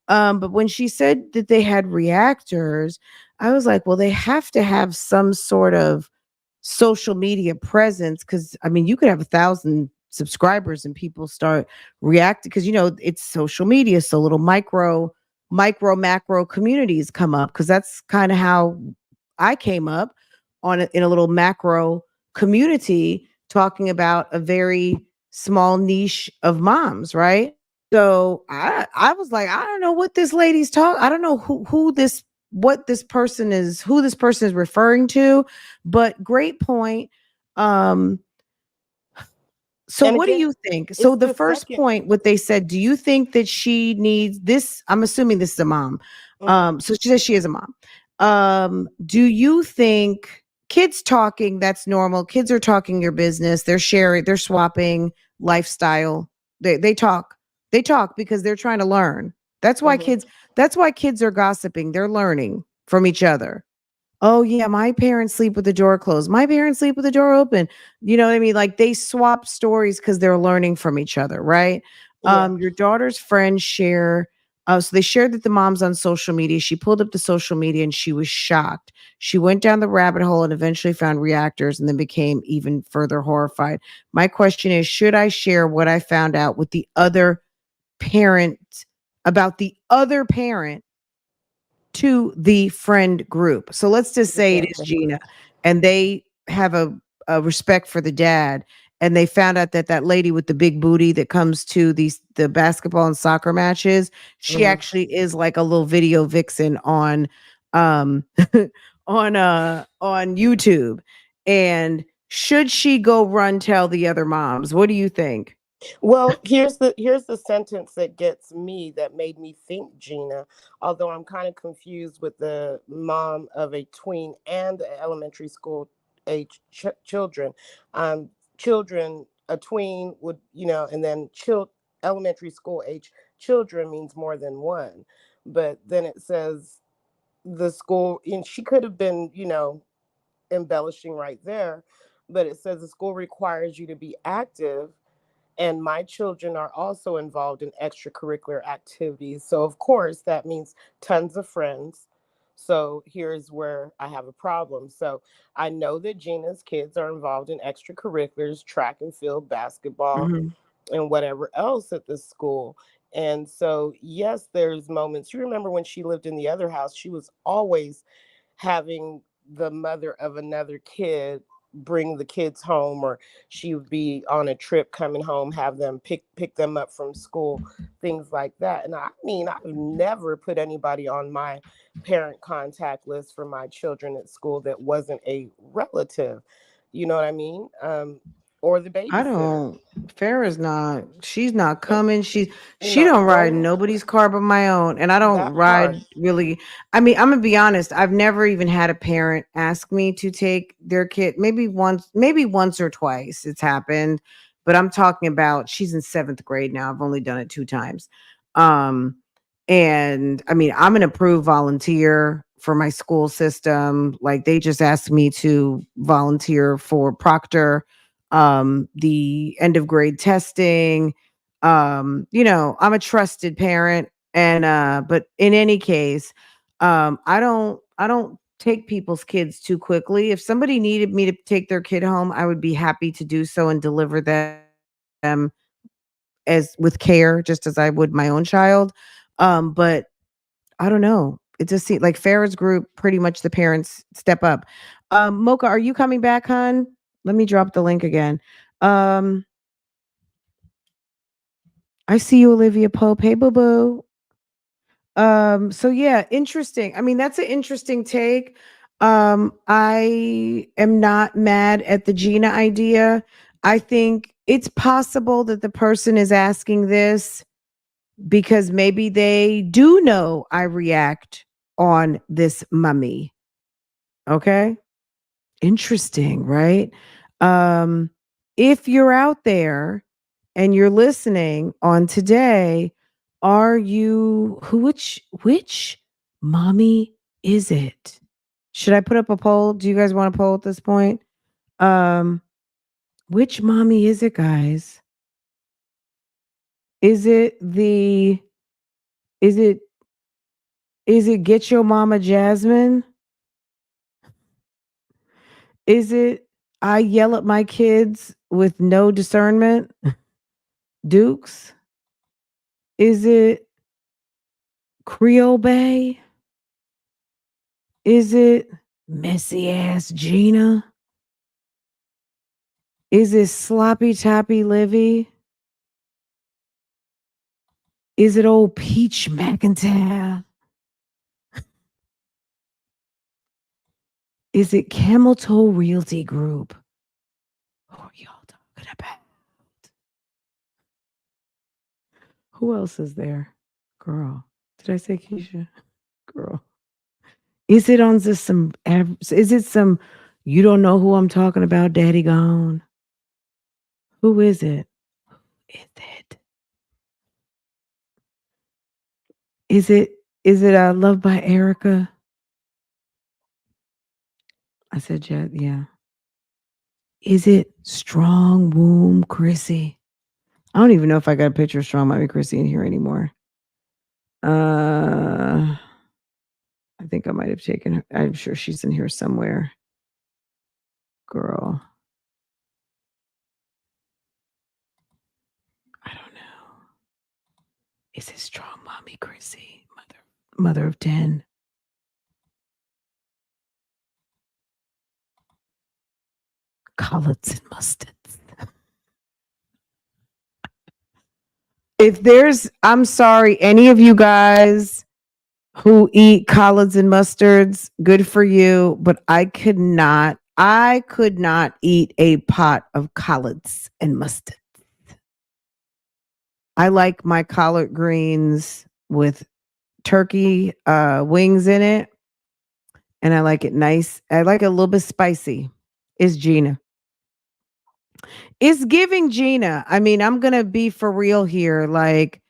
But when she said that they had reactors, I was like, well, they have to have some sort of social media presence because I mean, you could have 1,000 subscribers and people start reacting because it's social media, so little macro communities come up because that's kind of how I came up in a little macro community talking about a very small niche of moms, right? So I was like, I don't know what this lady's talking. I don't know who this what this person is who this person is referring to, but great point. Um, so And what do again, you think? So it's the the first second. point, what they said, do you think that she needs this? I'm assuming this is a mom. Mhm. So she says she is a mom. Do you think kids talking, that's normal? Kids are talking your business, they're sharing, they're swapping lifestyle. They talk. They talk because they're trying to learn. That's why Mhm. kids, that's why kids are gossiping. They're learning from each other. Oh yeah, my parents sleep with the door closed. My parents sleep with the door open. You know what I mean? Like they swap stories because they're learning from each other, right? Yeah. Your daughter's friends share. So they shared that the mom's on social media. She pulled up the social media and she was shocked. She went down the rabbit hole and eventually found reactors and then became even further horrified. My question is, should I share what I found out with the other parent about the other parent to the friend group? So let's just The say it is family. Gina and they have a respect for the dad and they found out that that lady with the big booty that comes to the basketball and soccer matches, she Mhm. actually is like a little video vixen on um on YouTube. And should she go run tell the other moms? What do you think? Well, here's the sentence that gets me, that made me think, Gina. Although I'm kind of confused with the mom of a tween and elementary school age children. Um, children, a tween would, and then elementary school age children means more than one. But then it says the school, and she could have been, embellishing right there, but it says the school requires you to be active, and my children are also involved in extracurricular activities. So, of course, that means tons of friends. So, here's where I have a problem. So, I know that Gina's kids are involved in extracurriculars, track and field, basketball, Mhm. and whatever else at the school. And so, yes, there's moments. You remember when she lived in the other house, she was always having the mother of another kid bring the kids home, or she would be on a trip coming home, have them pick them up from school, things like that. And I mean, I've never put anybody on my parent contact list for my children at school that wasn't a relative, you know what I mean, or the I babysitter. don't. Farrah's not. She's not Mm, coming. She not don't ride going, nobody's car but my own, and I don't that part. ride really. I mean, I'm gonna be honest. I've never even had a parent ask me to take their kid. Maybe once or twice it's happened, but I'm talking about she's in seventh grade now. I've only done it two times. Um, and I mean, I'm an approved volunteer for my school system. Like they just asked me to volunteer for Proctor, the end of grade testing. I'm a trusted parent, and but in any case, I don't take people's kids too quickly. If somebody needed me to take their kid home, I would be happy to do so and deliver them as with care, just as I would my own child. But I don't know. It just seems like Farrah's group, pretty much the parents step up. Mocha, are you coming back, hon? Let me drop the link again. Um, I see you, Olivia Pope. Hey, boo boo. So yeah, interesting. I mean, that's an interesting take. I am not mad at the Gina idea. I think it's possible that the person is asking this because maybe they do know I react on this mummy. Okay. Interesting, right? Um, if you're out there and you're listening on today, are you which mommy is it? Should I put up a poll? Do you guys want a poll at this point? Um, which mommy is it, guys? Is it the is it is it get your mama Jasmine? Is it I yell at my kids with no discernment? Dukes? Is it Creole Bay? Is it messy ass Gina? Is it sloppy toppy Livy? Is it old Peach McIntyre? Is it Camel Toe Realty Group? Who are y'all talking about? Who else is there? Girl. Did I say Keisha? Girl. Is it on this is it some you don't know who I'm talking about, Daddy Gone? Who is it? Is it? Is it is it Love by Erica? I said yeah. Is it Strong Womb Chrissy? I don't even know if I got a picture of Strong Mommy Chrissy in here anymore. I think I might have taken her. I'm sure she's in here somewhere. Girl. I don't know. Is it Strong Mommy Chrissy? Mother of 10. Collards and mustards. If there's, I'm sorry, any of you guys who eat collards and mustards, good for you. But I could not eat a pot of collards and mustard. I like my collard greens with turkey wings in it, and I like it nice. I like it a little bit spicy. Is Gina. It's giving Gina. I mean, I'm gonna be for real here. Like,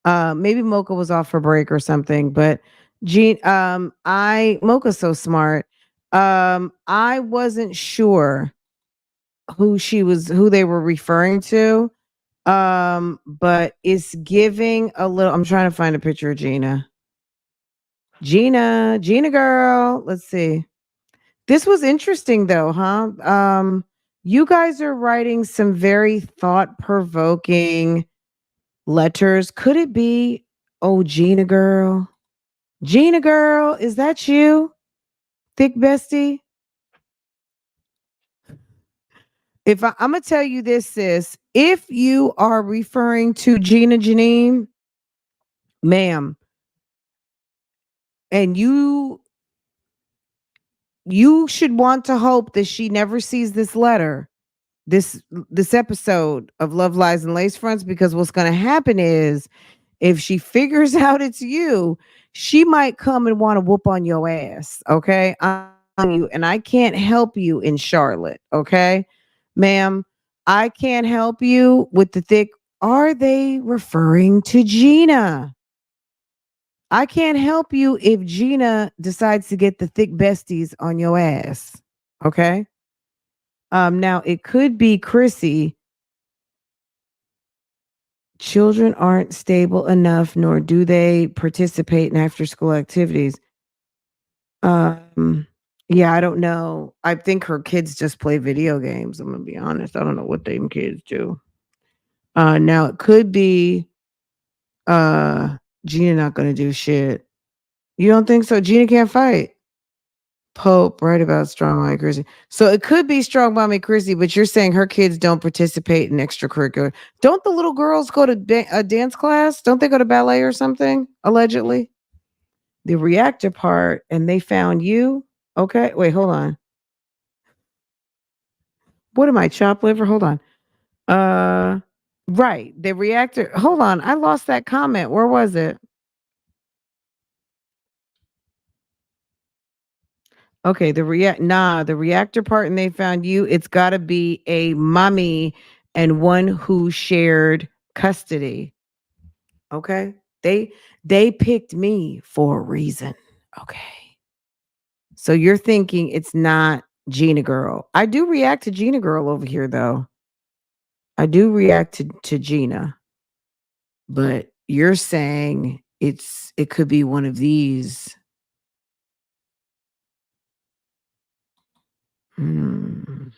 maybe Mocha was off for break or something, but Jean, I Mocha's so smart. I wasn't sure who they were referring to. But it's giving a little. I'm trying to find a picture of Gina. Gina girl. Let's see. This was interesting though, huh? You guys are writing some very thought provoking letters. Could it be, oh, Gina girl? Gina girl, is that you? Thick bestie? I'm gonna tell you this, sis, if you are referring to Gina Janine, ma'am, and you should want to hope that she never sees this letter, this episode of Love Lies and Lace Fronts, because what's gonna happen is if she figures out it's you, she might come and want to whoop on your ass. Okay. I'm telling you, and I can't help you in Charlotte. Okay. Ma'am, I can't help you with the thick. Are they referring to Gina? I can't help you if Gina decides to get the thick besties on your ass. Okay. Now it could be Chrissy. Children aren't stable enough, nor do they participate in after school activities. Um, yeah, I don't know. I think her kids just play video games. I'm gonna be honest. I don't know what them kids do. Now it could be Gina not gonna do shit. You don't think so? Gina can't fight. Pope, right about Strong Mommy Chrissy. So it could be Strong Mommy Chrissy, but you're saying her kids don't participate in extracurricular. Don't the little girls go to a dance class? Don't they go to ballet or something? Allegedly, the reactor part, and they found you. Okay, wait, hold on. What am I, chopped liver? Hold on. Uh, right, the reactor. Hold on, I lost that comment. Where was it? Okay, the reactor part, and they found you. It's got to be a mommy and one who shared custody. Okay, they picked me for a reason. Okay, so you're thinking it's not Gina Girl. I do react to Gina Girl over here, though. I do react to Gina, but you're saying it could be one of these. Hmm.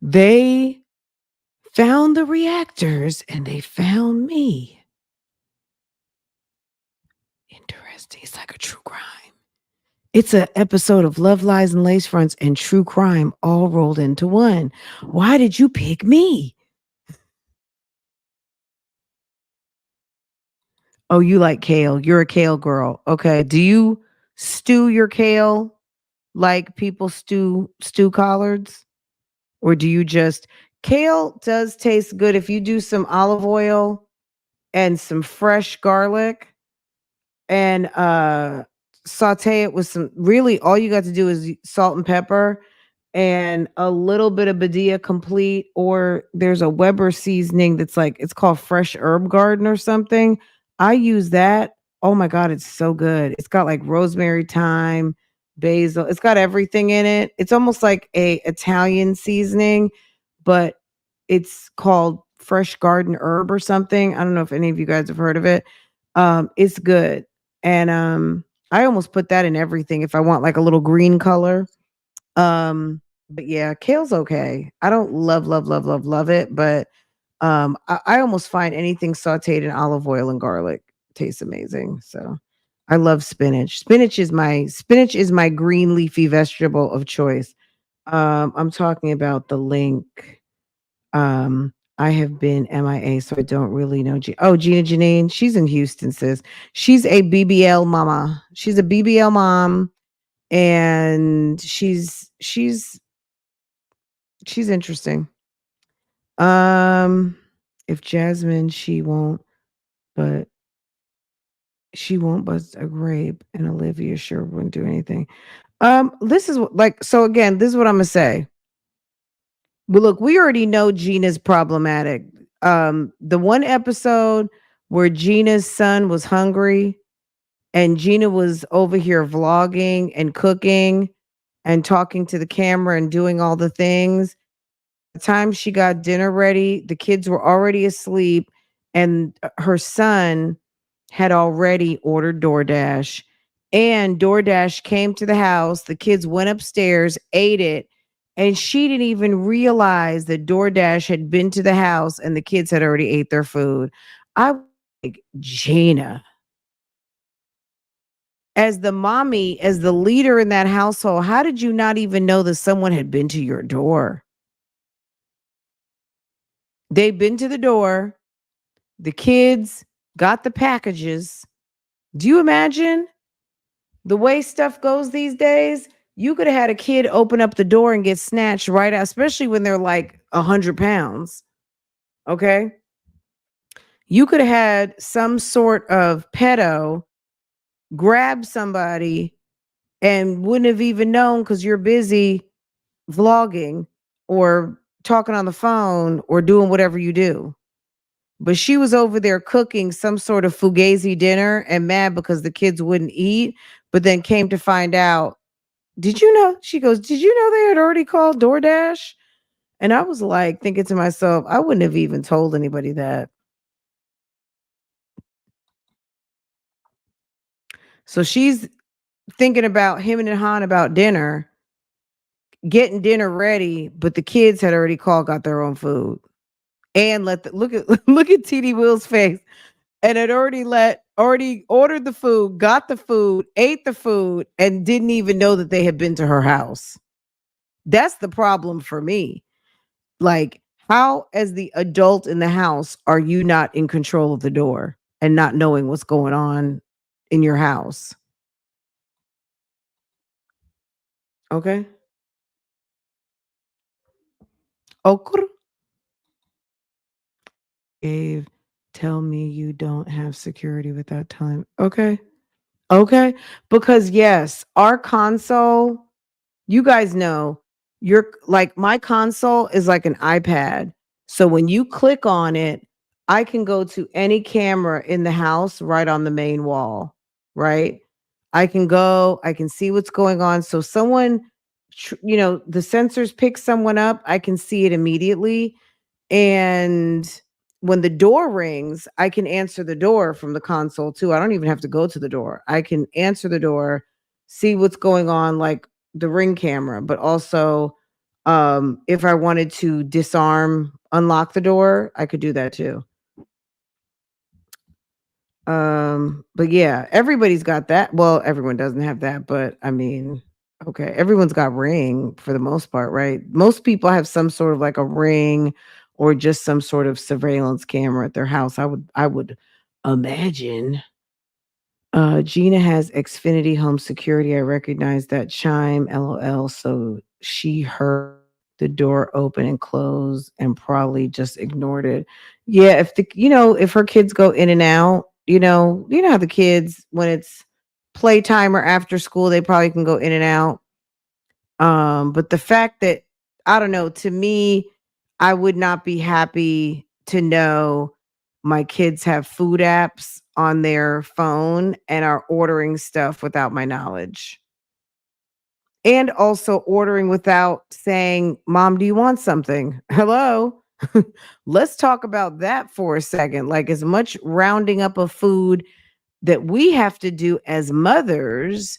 They found the reactors and they found me. Interesting. It's like a true crime. It's an episode of Love, Lies, and Lace Fronts and true crime all rolled into one. Why did you pick me? Oh, you like kale. You're a kale girl. Okay. Do you stew your kale like people stew collards? Or do you just kale does taste good if you do some olive oil and some fresh garlic and saute it with some, really all you got to do is salt and pepper and a little bit of Badia Complete, or there's a Weber seasoning that's like, it's called Fresh Herb Garden or something. I use that. Oh my god, it's so good. It's got like rosemary, thyme, basil. It's got everything in it. It's almost like a Italian seasoning, but it's called Fresh Garden Herb or something. I don't know if any of you guys have heard of it. It's good. And I almost put that in everything if I want like a little green color. But yeah, kale's okay. I don't love it, but I almost find anything sauteed in olive oil and garlic tastes amazing. So I love spinach. Spinach is my green leafy vegetable of choice. I'm talking about the link. I have been MIA, so I don't really know. Gina Janine, she's in Houston, sis. She's a BBL mama. She's a BBL mom, and she's interesting. Um, if Jasmine, but she won't bust a grape, and Olivia sure wouldn't do anything. This is like so. Again, this is what I'm gonna say. Well, look, we already know Gina's problematic. The one episode where Gina's son was hungry and Gina was over here vlogging and cooking and talking to the camera and doing all the things. The time she got dinner ready, the kids were already asleep, and her son had already ordered DoorDash. And DoorDash came to the house. The kids went upstairs, ate it, and she didn't even realize that DoorDash had been to the house and the kids had already ate their food. I was like, Gina, as the mommy, as the leader in that household, how did you not even know that someone had been to your door? They've been to the door. The kids got the packages. Do you imagine the way stuff goes these days? You could have had a kid open up the door and get snatched right out, especially when they're like 100 pounds. Okay. You could have had some sort of pedo grab somebody and wouldn't have even known because you're busy vlogging or talking on the phone or doing whatever you do. But she was over there cooking some sort of fugazi dinner and mad because the kids wouldn't eat, but then came to find out, did you know? She goes, did you know they had already called DoorDash? And I was like thinking to myself, I wouldn't have even told anybody that. So she's thinking about him and Han about dinner, getting dinner ready, but the kids had already called, got their own food. And look at look at TD Will's face. And had already ordered the food, got the food, ate the food, and didn't even know that they had been to her house. That's the problem for me. Like, how, as the adult in the house, are you not in control of the door and not knowing what's going on in your house? Okay. Okay. Dave, tell me you don't have security with that time. Okay. Okay. Because yes, our console, you guys know, your like my console is like an iPad. So when you click on it, I can go to any camera in the house right on the main wall, right? I can go, I can see what's going on. So someone the sensors pick someone up, I can see it immediately. And when the door rings, I can answer the door from the console too. I don't even have to go to the door. I can answer the door, see what's going on, like the ring camera, but also if I wanted to disarm, unlock the door, I could do that too. But yeah, everybody's got that. Well, everyone doesn't have that, but I mean, okay, everyone's got Ring for the most part, right? Most people have some sort of like a Ring or just some sort of surveillance camera at their house. I would imagine. Gina has Xfinity home security. I recognize that chime, LOL. So she heard the door open and close and probably just ignored it. Yeah, if her kids go in and out, how the kids when it's playtime or after school, they probably can go in and out. But the fact that I don't know, to me, I would not be happy to know my kids have food apps on their phone and are ordering stuff without my knowledge. And also ordering without saying, "Mom, do you want something?" Hello? Let's talk about that for a second. Like as much rounding up of food that we have to do as mothers,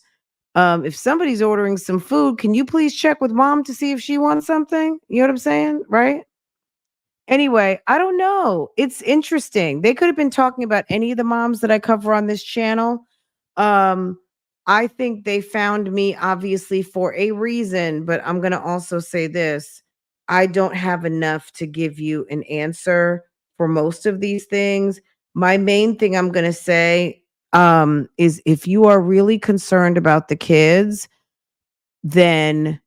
if somebody's ordering some food, can you please check with mom to see if she wants something? You know what I'm saying? Right? Anyway, I don't know. It's interesting. They could have been talking about any of the moms that I cover on this channel. Um, I think they found me obviously for a reason, but I'm going to also say this. I don't have enough to give you an answer for most of these things. My main thing I'm going to say is if you are really concerned about the kids, then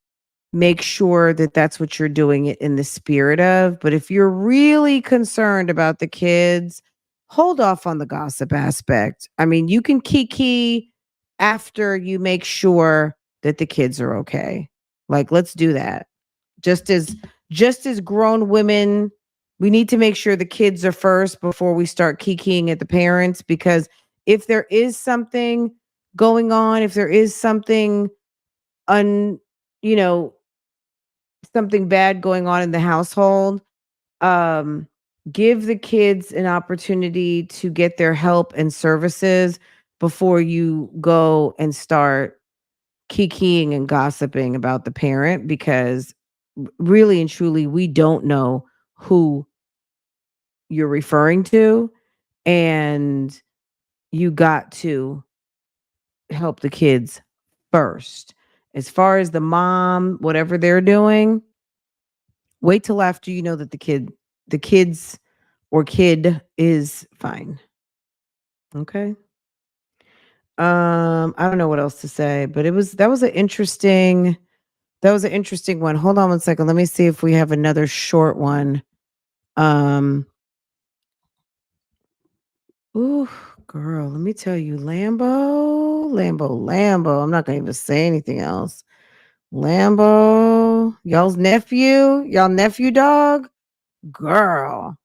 make sure that that's what you're doing it in the spirit of. But if you're really concerned about the kids, hold off on the gossip aspect. I mean, you can kiki after you make sure that the kids are okay. Like, let's do that. Just as just as grown women, we need to make sure the kids are first before we start kikiing at the parents, because if there is something going on, if there is something un you know, something bad going on in the household, um, give the kids an opportunity to get their help and services before you go and start kikiing and gossiping about the parent, because really and truly, we don't know who you're referring to, and you got to help the kids first. As far as the mom, whatever they're doing, wait till after you know that the kids or kid is fine. Okay. I don't know what else to say, but that was an interesting one. Hold on one second. Let me see if we have another short one. Um Ooh, girl, let me tell you, Lambo. I'm not gonna even say anything else. Lambo, y'all nephew dog, girl.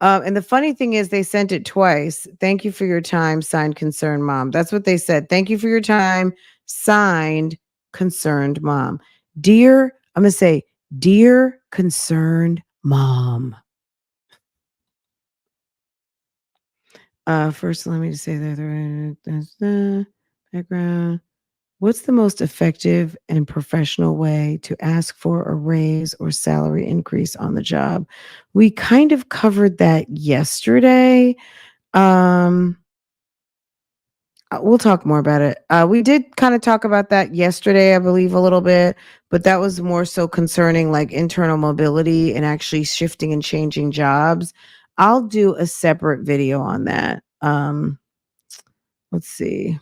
And the funny thing is, they sent it twice. Thank you for your time, signed concerned mom. That's what they said. Thank you for your time, signed concerned mom. I'm gonna say, dear concerned mom. First, let me just say that background. What's the most effective and professional way to ask for a raise or salary increase on the job? We kind of covered that yesterday. Um, we'll talk more about it. We did kind of talk about that yesterday, I believe, a little bit, but that was more so concerning like internal mobility and actually shifting and changing jobs. I'll do a separate video on that. Let's see.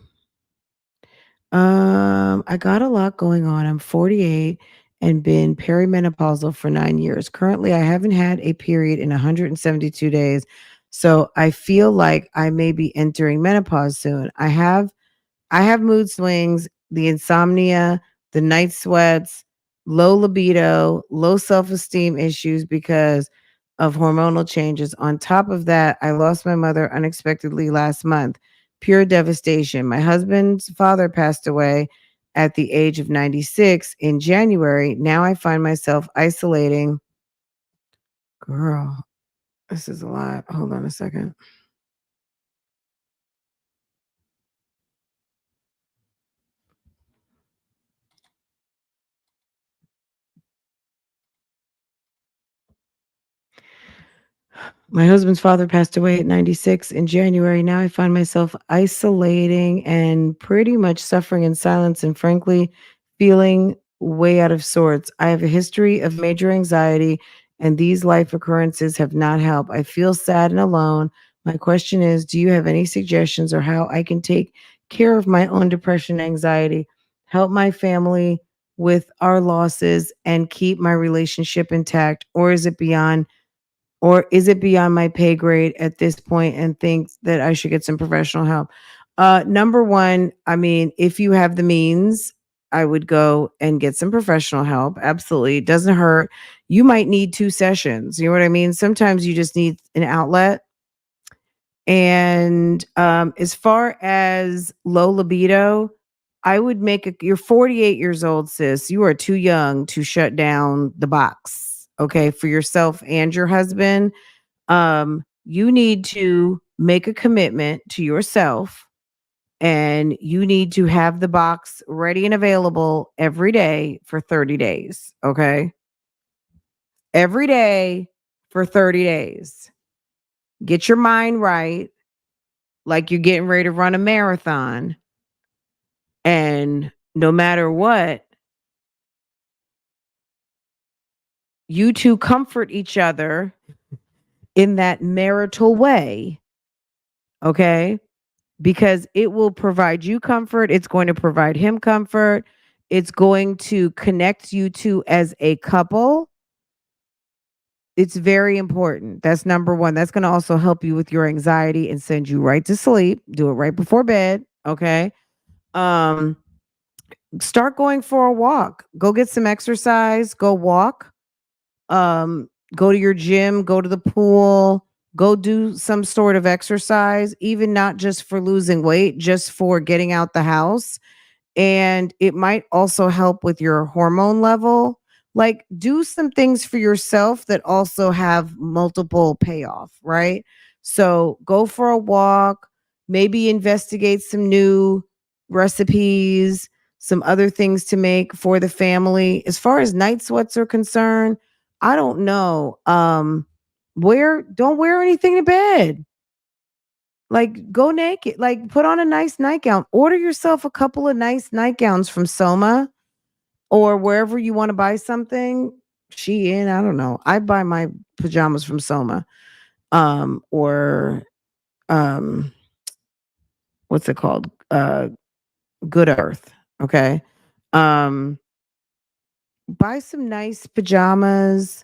I got a lot going on. I'm 48 and been perimenopausal for 9 years. Currently, I haven't had a period in 172 days. So I feel like I may be entering menopause soon. I have mood swings, the insomnia, the night sweats, low libido, low self-esteem issues because of hormonal changes. On top of that, I lost my mother unexpectedly last month. Pure devastation. My husband's father passed away at the age of 96 in January. Now I find myself isolating. Girl, this is a lot. Hold on a second. My husband's father passed away at 96 in January. Now I find myself isolating and pretty much suffering in silence and frankly feeling way out of sorts. I have a history of major anxiety and these life occurrences have not helped. I feel sad and alone. My question is, do you have any suggestions or how I can take care of my own depression and anxiety, help my family with our losses and keep my relationship intact, or is it beyond my pay grade at this point and thinks that I should get some professional help? Number one, I mean, if you have the means, I would go and get some professional help. Absolutely. It doesn't hurt. You might need 2 sessions. You know what I mean? Sometimes you just need an outlet. And as far as low libido, you're 48 years old, sis. You are too young to shut down the box, okay, for yourself and your husband. You need to make a commitment to yourself and you need to have the box ready and available every day for 30 days. Okay. Every day for 30 days. Get your mind right, like you're getting ready to run a marathon. And no matter what, you two comfort each other in that marital way. Okay. Because it will provide you comfort. It's going to provide him comfort. It's going to connect you two as a couple. It's very important. That's number one. That's going to also help you with your anxiety and send you right to sleep. Do it right before bed. Okay. Um, Start going for a walk. Go get some exercise. Go walk. Go to your gym. Go to the pool. Go do some sort of exercise, even not just for losing weight, just for getting out the house, and it might also help with your hormone level. Like, do some things for yourself that also have multiple payoff, right? So go for a walk, maybe investigate some new recipes, some other things to make for the family. As far as night sweats are concerned, I don't know. Wear don't wear anything to bed. Like, go naked. Like, put on a nice nightgown. Order yourself a couple of nice nightgowns from Soma or wherever you want to buy something. Shein, I don't know. I buy my pajamas from Soma. Or um what's it called? Good Earth. Okay. Um Buy some nice pajamas.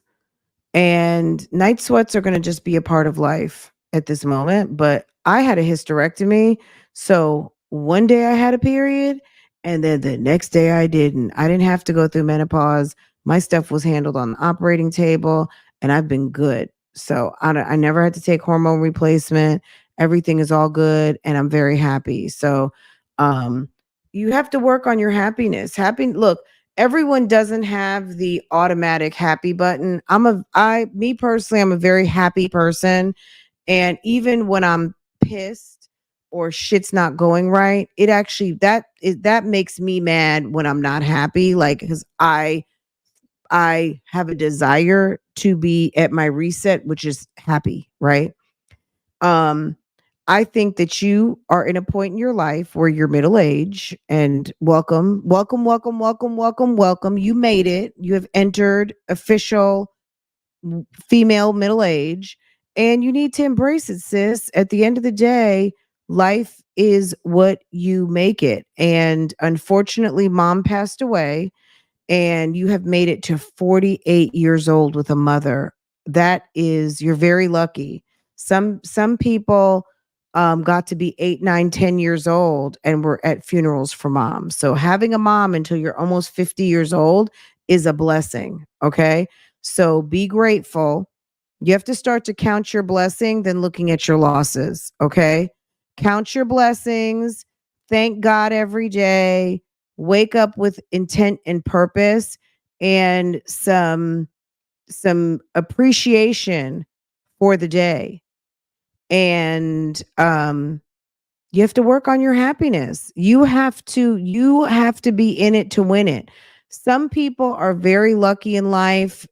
And night sweats are going to just be a part of life at this moment. But I had a hysterectomy. So one day I had a period, and then the next day I didn't. I didn't have to go through menopause. My stuff was handled on the operating table, and I've been good. So I never had to take hormone replacement. Everything is all good, and I'm very happy. So um, you have to work on your happiness. Look, everyone doesn't have the automatic happy button. Me personally, I'm a very happy person. And even when I'm pissed or shit's not going right, it actually, that makes me mad when I'm not happy. Like, cause I have a desire to be at my reset, which is happy. Right. Um, I think that you are in a point in your life where you're middle age, and welcome, welcome, welcome, welcome, welcome, welcome. You made it. You have entered official female middle age, and you need to embrace it, sis. At the end of the day, life is what you make it. And unfortunately, mom passed away, and you have made it to 48 years old with a mother. You're very lucky. Some people got to be 8, 9, 10 years old and were at funerals for mom. So having a mom until you're almost 50 years old is a blessing. Okay. So be grateful. You have to start to count your blessing, then looking at your losses. Okay. Count your blessings. Thank God every day. Wake up with intent and purpose, and some appreciation for the day. And you have to work on your happiness. You have to be in it to win it. Some people are very lucky in life.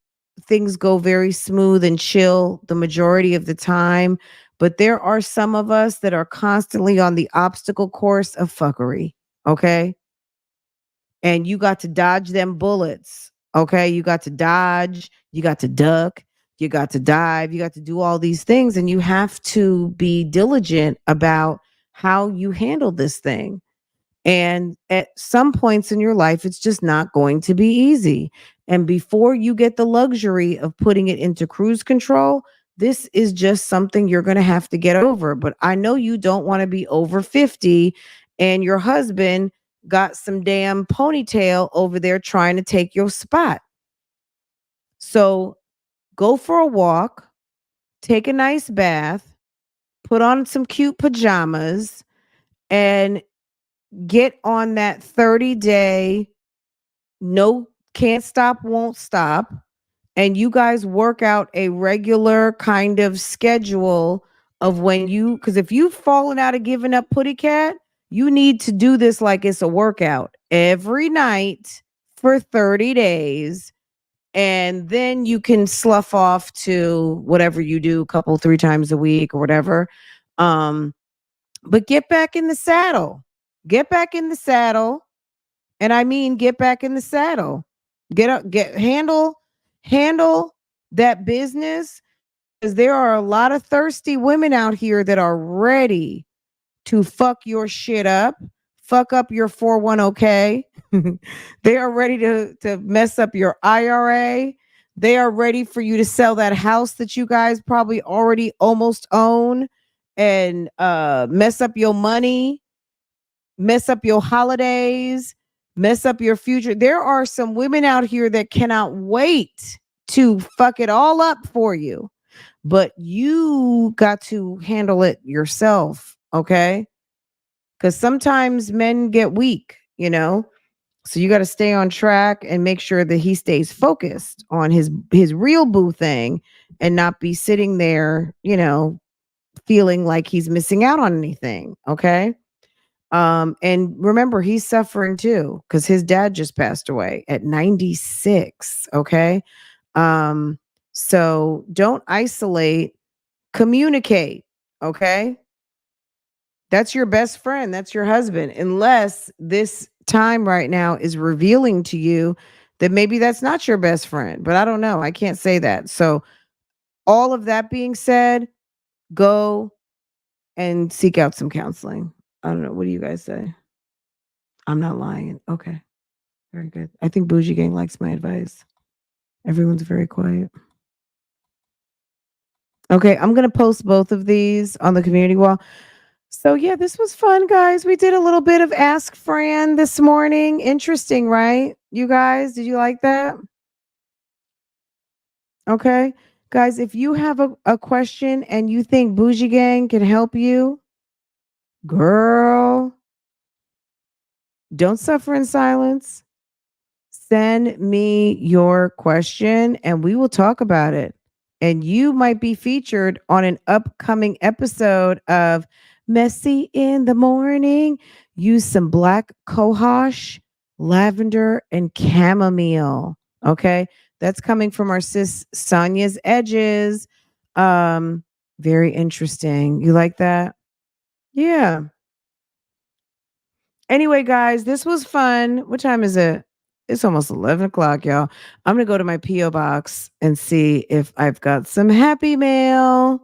Things go very smooth and chill the majority of the time, but there are some of us that are constantly on the obstacle course of fuckery. Okay? And you got to dodge them bullets. Okay. You got to dodge, you got to duck, you got to dive, you got to do all these things. And you have to be diligent about how you handle this thing. And at some points in your life, it's just not going to be easy. And before you get the luxury of putting it into cruise control, this is just something you're going to have to get over. But I know you don't want to be over 50 and your husband got some damn ponytail over there trying to take your spot. So go for a walk, take a nice bath, put on some cute pajamas, and get on that 30-day no, can't stop, won't stop. And you guys work out a regular kind of schedule of because if you've fallen out of giving up Putty Cat, you need to do this like it's a workout every night for 30 days. And then you can slough off to whatever you do, a couple, 3 times a week or whatever. But get back in the saddle. Get back in the saddle. And I mean, get back in the saddle. Get up, handle that business, because there are a lot of thirsty women out here that are ready to fuck your shit up, fuck up your 401k. They are ready to mess up your IRA. They are ready for you to sell that house that you guys probably already almost own and mess up your money, mess up your holidays, mess up your future. There are some women out here that cannot wait to fuck it all up for you, but you got to handle it yourself, okay? Because sometimes men get weak, you know? So you got to stay on track and make sure that he stays focused on his real boo thing and not be sitting there, feeling like he's missing out on anything, okay? And remember, he's suffering too because his dad just passed away at 96. Okay. Um, so don't isolate, communicate. Okay. That's your best friend. That's your husband. Unless this time right now is revealing to you that maybe that's not your best friend. But I don't know. I can't say that. So, all of that being said, go and seek out some counseling. I don't know. What do you guys say? I'm not lying. Okay. Very good. I think Bougie Gang likes my advice. Everyone's very quiet. Okay, I'm gonna post both of these on the community wall. So yeah, this was fun, guys. We did a little bit of Ask Fran this morning. Interesting, right? You guys, did you like that? Okay. Guys, if you have a question and you think Bougie Gang can help you, girl, don't suffer in silence. Send me your question and we will talk about it. And you might be featured on an upcoming episode of Messy in the Morning. Use some black cohosh, lavender, and chamomile. Okay. That's coming from our sis Sonia's Edges. Um, Very interesting. You like that? Yeah. Anyway, guys, this was fun. What time is it? It's almost 11 o'clock, y'all. I'm going to go to my P.O. box and see if I've got some happy mail,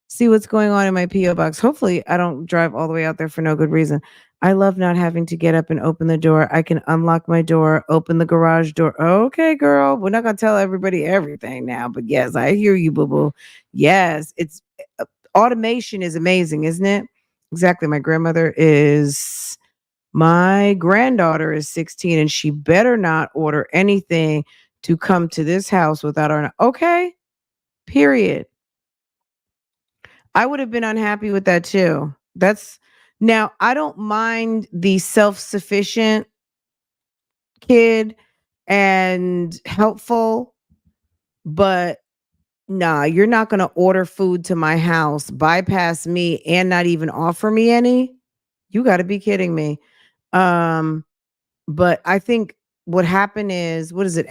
see what's going on in my P.O. box. Hopefully, I don't drive all the way out there for no good reason. I love not having to get up and open the door. I can unlock my door, open the garage door. Okay, girl. We're not going to tell everybody everything now, but yes, I hear you, boo boo. Yes, it's automation is amazing, isn't it? Exactly. My granddaughter is 16 and she better not order anything to come to this house without her. Okay, period. I would have been unhappy with that too. That's now, I don't mind the self sufficient kid and helpful, but nah, you're not going to order food to my house, bypass me, and not even offer me any. You got to be kidding me. Um, But I think what happened is, what is it?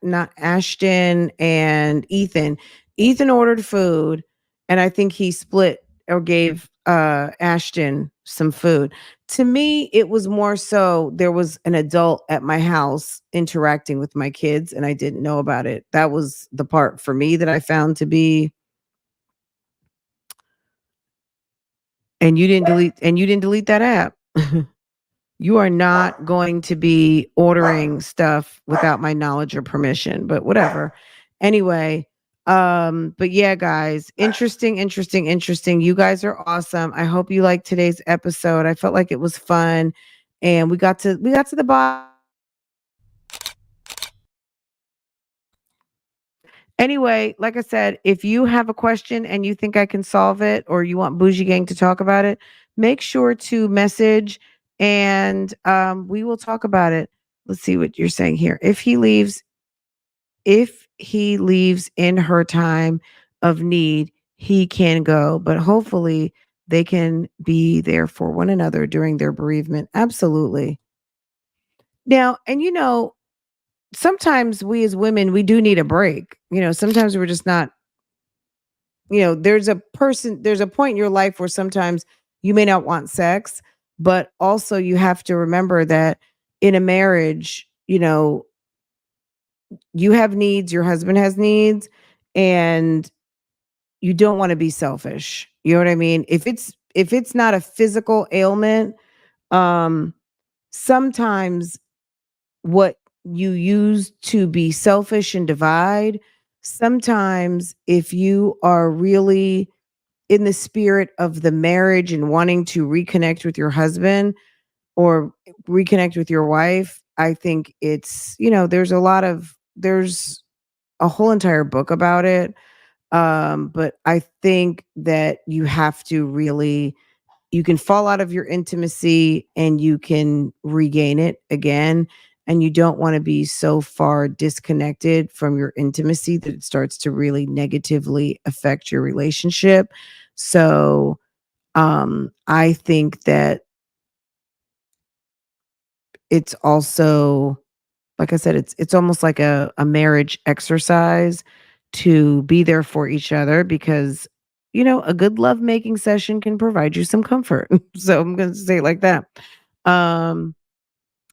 Not Ashton and Ethan. Ethan ordered food, and I think he split or gave Ashton some food. To me, it was more so there was an adult at my house interacting with my kids, and I didn't know about it. That was the part for me that I found to be. And you didn't delete that app. You are not going to be ordering stuff without my knowledge or permission, but whatever. Anyway, but yeah, guys, interesting. You guys are awesome. I hope you liked today's episode. I felt like it was fun and we got to the bottom. Anyway, like I said, if you have a question and you think I can solve it or you want Bougie Gang to talk about it, make sure to message and we will talk about it. Let's see what you're saying here. If he leaves in her time of need, he can go, but hopefully they can be there for one another during their bereavement. Absolutely. Now, and sometimes we as women, we do need a break. Sometimes we're just not, there's a point in your life where sometimes you may not want sex, but also you have to remember that in a marriage, you have needs, your husband has needs, and you don't want to be selfish. You know what I mean? If it's not a physical ailment, um sometimes what you use to be selfish and divide, sometimes if you are really in the spirit of the marriage and wanting to reconnect with your husband or reconnect with your wife, I think it's, there's a whole entire book about it. But I think that you have to really, you can fall out of your intimacy and you can regain it again. And you don't want to be so far disconnected from your intimacy that it starts to really negatively affect your relationship. So I think that it's also, like I said, it's almost like a marriage exercise to be there for each other because a good love making session can provide you some comfort. So I'm going to say it like that. Um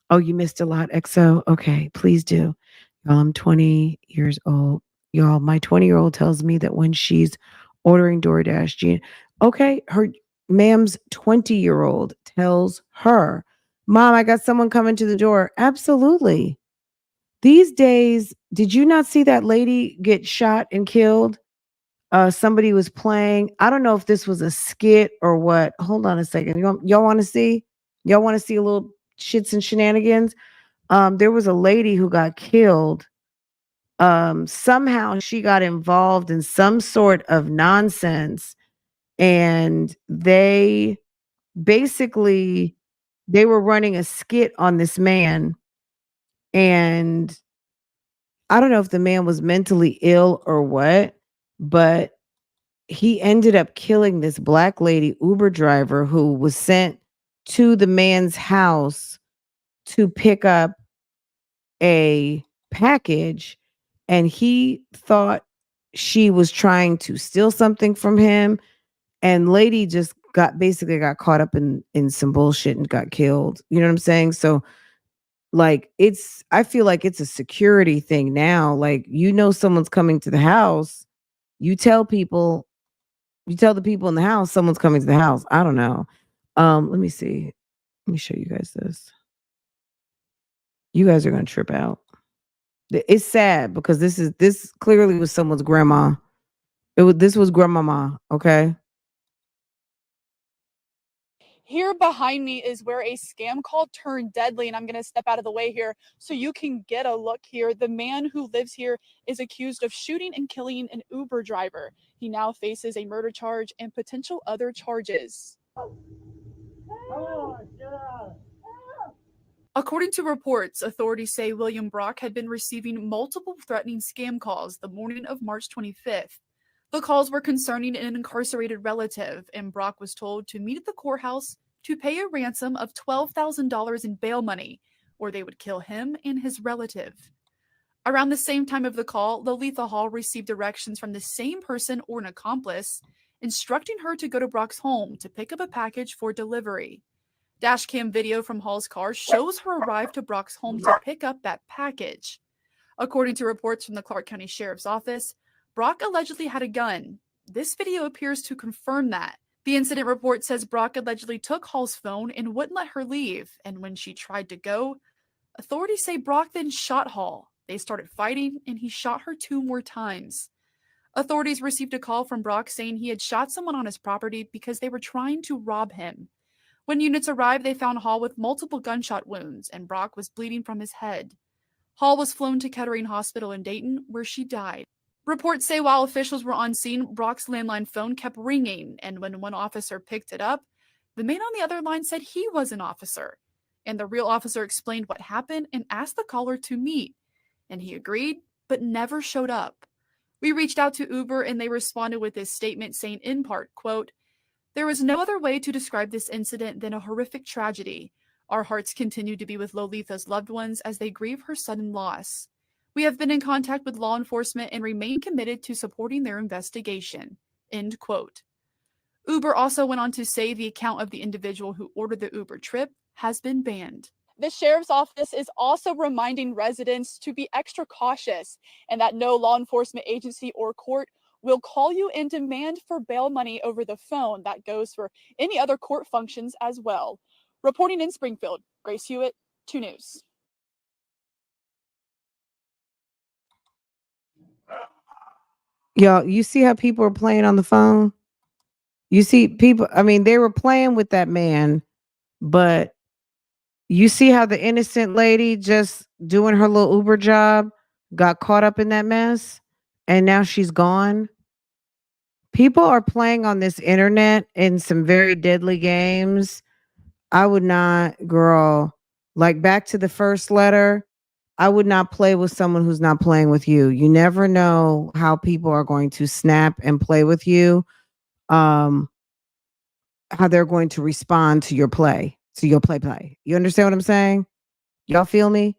oh, you missed a lot, XO. Okay, please do. Y'all, I'm 20 years old. Y'all, my 20-year-old tells me that when she's ordering DoorDash, okay, her ma'am's 20-year-old tells her, "Mom, I got someone coming to the door." Absolutely. These days, did you not see that lady get shot and killed? Somebody was playing. I don't know if this was a skit or what. Hold on a second. Y'all want to see? Y'all want to see a little shits and shenanigans? There was a lady who got killed. Somehow she got involved in some sort of nonsense, and basically they were running a skit on this man, and I don't know if the man was mentally ill or what, but he ended up killing this black lady Uber driver who was sent to the man's house to pick up a package, and he thought she was trying to steal something from him, and lady just got caught up in some bullshit and got killed. You know what I'm saying? So like I feel like it's a security thing now. Like someone's coming to the house, you tell people you tell the people in the house someone's coming to the house. I don't know. Let me see. Let me show you guys this. You guys are gonna trip out. It's sad because this clearly was someone's grandma. This was grandmama, okay? Here behind me is where a scam call turned deadly, and I'm going to step out of the way here so you can get a look here. The man who lives here is accused of shooting and killing an Uber driver. He now faces a murder charge and potential other charges. According to reports, authorities say William Brock had been receiving multiple threatening scam calls the morning of March 25th. The calls were concerning an incarcerated relative, and Brock was told to meet at the courthouse to pay a ransom of $12,000 in bail money, or they would kill him and his relative. Around the same time of the call, Lolitha Hall received directions from the same person or an accomplice, instructing her to go to Brock's home to pick up a package for delivery. Dashcam video from Hall's car shows her arrive to Brock's home to pick up that package. According to reports from the Clark County Sheriff's Office, Brock allegedly had a gun. This video appears to confirm that. The incident report says Brock allegedly took Hall's phone and wouldn't let her leave, and when she tried to go, authorities say Brock then shot Hall. They started fighting, and he shot her 2 more times. Authorities received a call from Brock saying he had shot someone on his property because they were trying to rob him. When units arrived, they found Hall with multiple gunshot wounds, and Brock was bleeding from his head. Hall was flown to Kettering Hospital in Dayton, where she died. Reports say while officials were on scene, Brock's landline phone kept ringing, and when one officer picked it up, the man on the other line said he was an officer. And the real officer explained what happened and asked the caller to meet. And he agreed, but never showed up. We reached out to Uber, and they responded with this statement saying in part, quote, "There is no other way to describe this incident than a horrific tragedy. Our hearts continue to be with Lolitha's loved ones as they grieve her sudden loss. We have been in contact with law enforcement and remain committed to supporting their investigation." End quote. Uber also went on to say the account of the individual who ordered the Uber trip has been banned. The sheriff's office is also reminding residents to be extra cautious and that no law enforcement agency or court will call you and demand for bail money over the phone. That goes for any other court functions as well. Reporting in Springfield, Grace Hewitt, 2 News. Y'all, you see how people are playing on the phone? You see people, I mean, they were playing with that man, but you see how the innocent lady just doing her little Uber job got caught up in that mess and now she's gone? People are playing on this internet in some very deadly games. I would not, girl, like back to the first letter. I would not play with someone who's not playing with you. You never know how people are going to snap and play with you. Um, how they're going to respond to your play, to your play. You understand what I'm saying? Y'all feel me?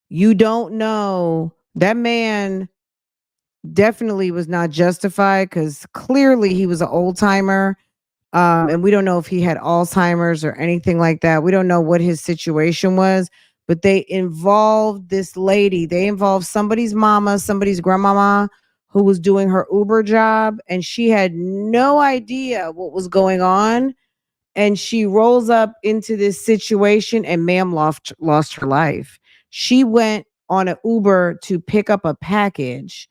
You don't know. That man definitely was not justified because clearly he was an old timer. And we don't know if he had Alzheimer's or anything like that. We don't know what his situation was, but they involved this lady. They involved somebody's mama, somebody's grandmama who was doing her Uber job, and she had no idea what was going on. And she rolls up into this situation, and ma'am lost her life. She went on an Uber to pick up a package.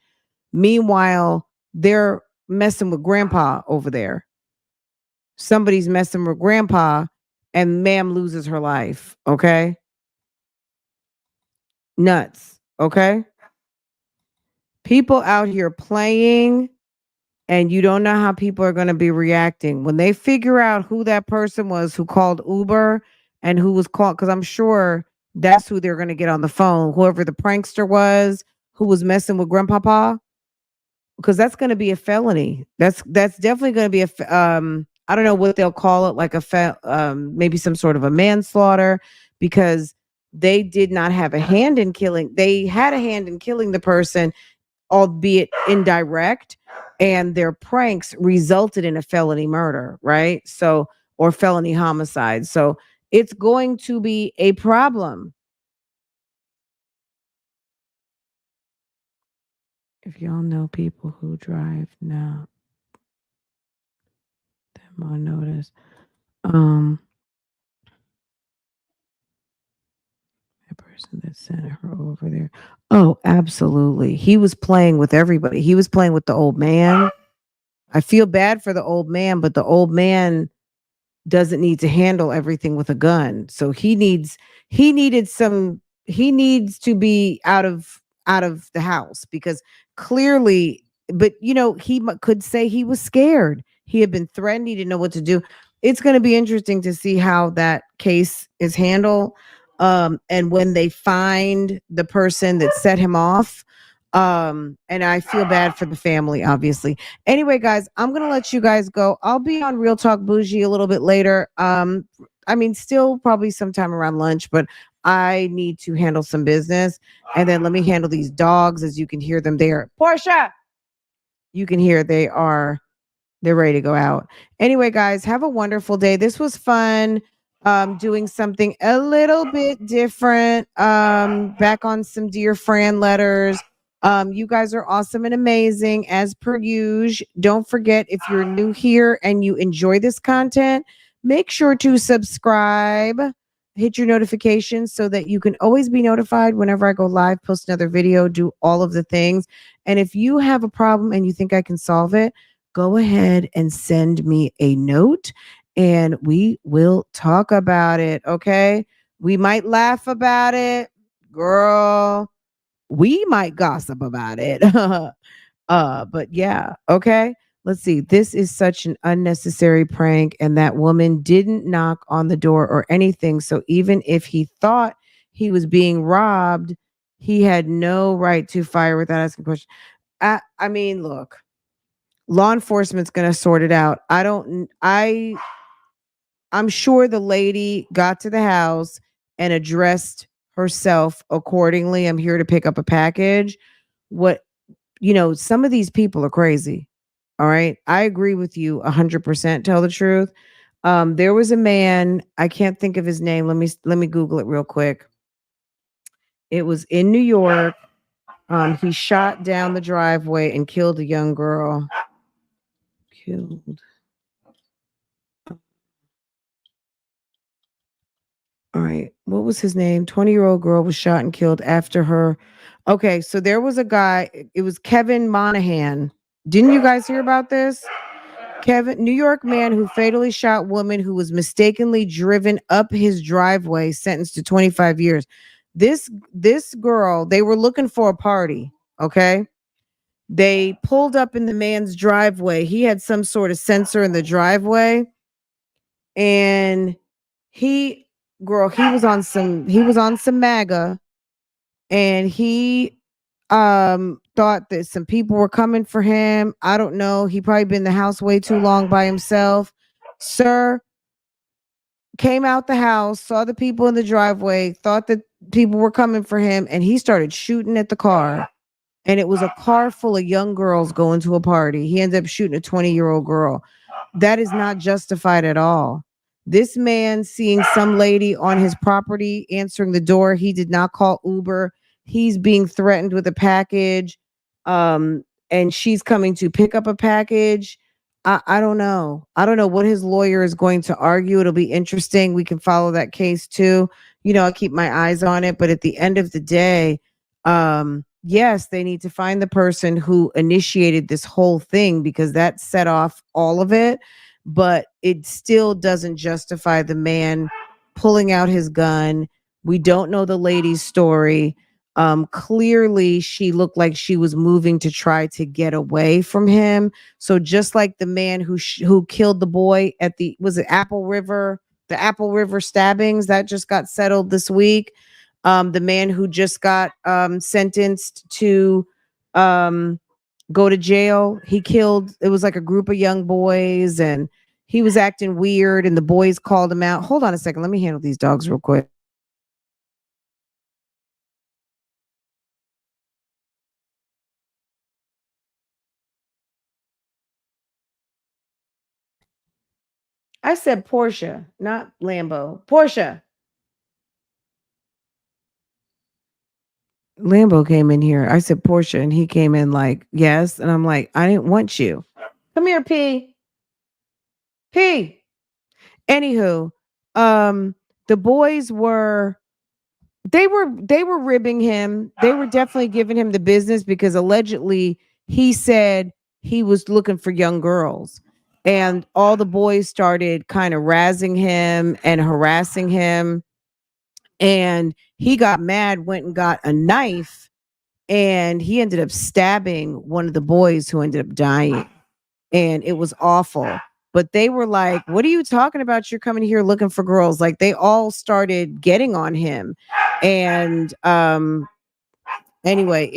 Meanwhile, they're messing with grandpa over there. Somebody's messing with grandpa, and ma'am loses her life. Okay. Nuts. Okay. People out here playing, and you don't know how people are going to be reacting when they figure out who that person was who called Uber and who was called, because I'm sure that's who they're going to get on the phone, whoever the prankster was who was messing with grandpapa, because that's going to be a felony. That's definitely going to be I don't know what they'll call it, like maybe some sort of a manslaughter, because they did not have a hand in killing. They had a hand in killing the person, albeit indirect, and their pranks resulted in a felony murder, right? So, or felony homicide. So it's going to be a problem. If y'all know people who drive now, them on notice. Um, the person that sent her over there. Oh, absolutely. He was playing with everybody. He was playing with the old man. I feel bad for the old man, but the old man doesn't need to handle everything with a gun. So he needed some he needs to be out of the house, because clearly, but could say he was scared. He had been threatened, he didn't know what to do. It's going to be interesting to see how that case is handled, and when they find the person that set him off. And I feel bad for the family, obviously. Anyway, guys, I'm gonna let you guys go. I'll be on Real Talk Bougie a little bit later. I mean, still probably sometime around lunch, but I need to handle some business, and then let me handle these dogs. As you can hear them, they are Portia. You can hear they're ready to go out. Anyway, guys, have a wonderful day. This was fun. Doing something a little bit different. Back on some dear friend letters. You guys are awesome and amazing as per usual. Don't forget, if you're new here and you enjoy this content, make sure to subscribe, hit your notifications so that you can always be notified whenever I go live, post another video, do all of the things. And if you have a problem and you think I can solve it, go ahead and send me a note and we will talk about it. Okay. We might laugh about it, girl. We might gossip about it. But yeah, okay. Let's see. This is such an unnecessary prank, and that woman didn't knock on the door or anything. So even if he thought he was being robbed, he had no right to fire without asking questions. I mean, look, law enforcement's going to sort it out. I'm sure the lady got to the house and addressed herself accordingly. I'm here to pick up a package. What, some of these people are crazy. All right. I agree with you 100%, tell the truth. There was a man, I can't think of his name. Let me Google it real quick. It was in New York. He shot down the driveway and killed a young girl. Killed All right. What was his name? 20-year-old girl was shot and killed after her. Okay, so there was a guy, it was Kevin Monahan. Didn't you guys hear about this? New York man who fatally shot woman who was mistakenly driven up his driveway, sentenced to 25 years. This girl, they were looking for a party, okay? They pulled up in the man's driveway. He had some sort of sensor in the driveway, and he he was on some MAGA, and he thought that some people were coming for him. I don't know. He probably been in the house way too long by himself. Sir came out the house, saw the people in the driveway, thought that people were coming for him, and he started shooting at the car. And it was a car full of young girls going to a party. He ended up shooting a 20-year-old girl. That is not justified at all. This man seeing some lady on his property answering the door, he did not call Uber. He's being threatened with a package. And she's coming to pick up a package. I don't know. I don't know what his lawyer is going to argue. It'll be interesting. We can follow that case too. I'll keep my eyes on it. But at the end of the day, yes, they need to find the person who initiated this whole thing, because that set off all of it. But it still doesn't justify the man pulling out his gun. We don't know the lady's story. Clearly she looked like she was moving to try to get away from him. So just like the man who killed the boy at the the Apple River stabbings that just got settled this week. The man who just got sentenced to go to jail. It was like a group of young boys, and he was acting weird, and the boys called him out. Hold on a second. Let me handle these dogs real quick. I said Porsche, not Lambo. Porsche. Lambo came in here. I said Porsche, and he came in like, yes. And I'm like, I didn't want you. Come here, P. P. Anywho, the boys were ribbing him. They were definitely giving him the business, because allegedly he said he was looking for young girls. And all the boys started kind of razzing him and harassing him. And he got mad, went and got a knife, and he ended up stabbing one of the boys, who ended up dying. And it was awful. But they were like, what are you talking about? You're coming here looking for girls. Like, they all started getting on him. And anyway,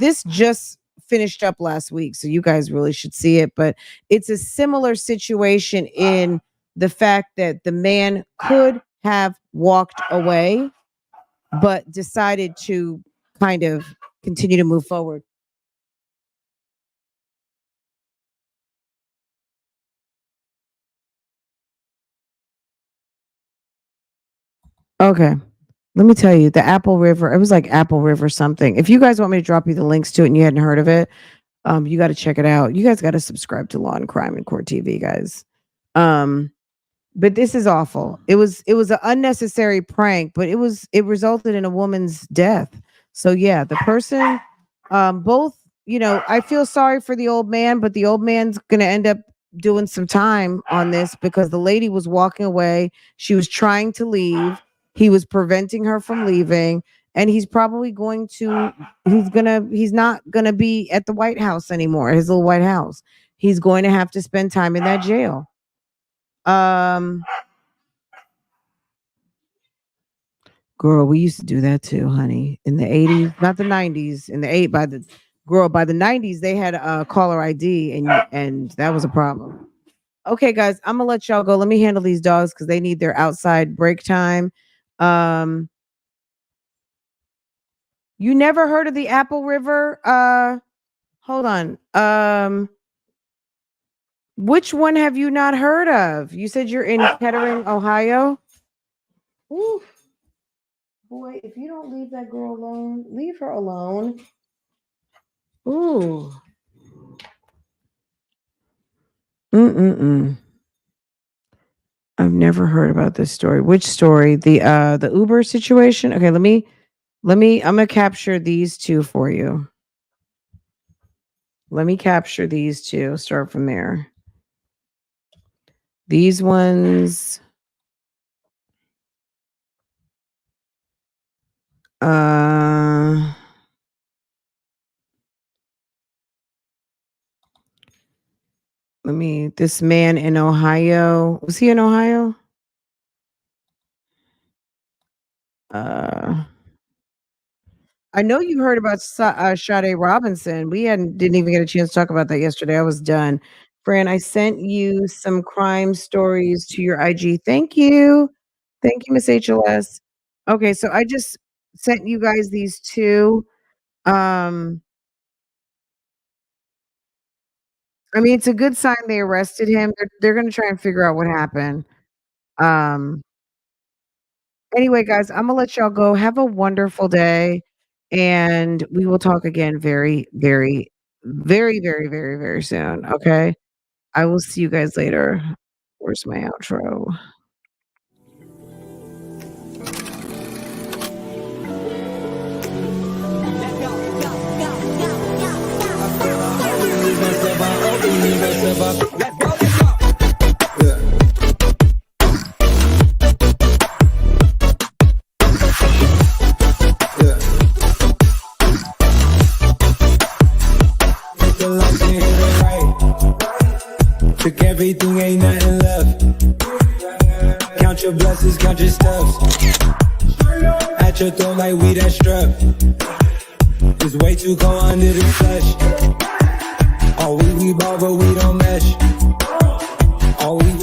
this just finished up last week, so you guys really should see it. But it's a similar situation in the fact that the man could have walked away, but decided to kind of continue to move forward. Okay. Let me tell you, the Apple River, it was like Apple River something. If you guys want me to drop you the links to it and you hadn't heard of it, you got to check it out. You guys got to subscribe to Law and Crime and Court TV, guys. But this is awful. It was an unnecessary prank, but it resulted in a woman's death. So yeah, the person, both, I feel sorry for the old man, but the old man's gonna end up doing some time on this, because the lady was walking away. She was trying to leave. He was preventing her from leaving, and he's probably he's not gonna be at the White House anymore, his little White House. He's going to have to spend time in that jail. Um, Girl, we used to do that too, honey. In the 80s, not the 90s. In the eight by the 90s, they had a caller ID, and that was a problem. Okay, guys, I'm gonna let y'all go. Let me handle these dogs because they need their outside break time. Um, you never heard of the Apple River? Hold on. Which one have you not heard of? You said you're in Kettering, Ohio. Ooh. Boy, if you don't leave that girl alone, leave her alone. Ooh. Mm-mm-mm. I've never heard about this story. Which story? The Uber situation? Okay, let me I'm gonna capture these two for you. Let me capture these two. Start from there. These ones. This man in Ohio. Was he in Ohio? I know you heard about Sade Robinson. We didn't even get a chance to talk about that yesterday. I was done. Fran, I sent you some crime stories to your IG. Thank you. Thank you, Miss HLS. Okay, so I just sent you guys these two. I mean, it's a good sign they arrested him. They're gonna try and figure out what happened. Um, anyway, guys, I'm gonna let y'all go. Have a wonderful day, and we will talk again very, very, very, very, very, very soon. Okay. I will see you guys later. Where's my outro? Took everything, ain't nothing left. Count your blessings, count your steps. At your throat like we that strap. It's way too cold under the flesh. All we ball, but we don't mesh. All we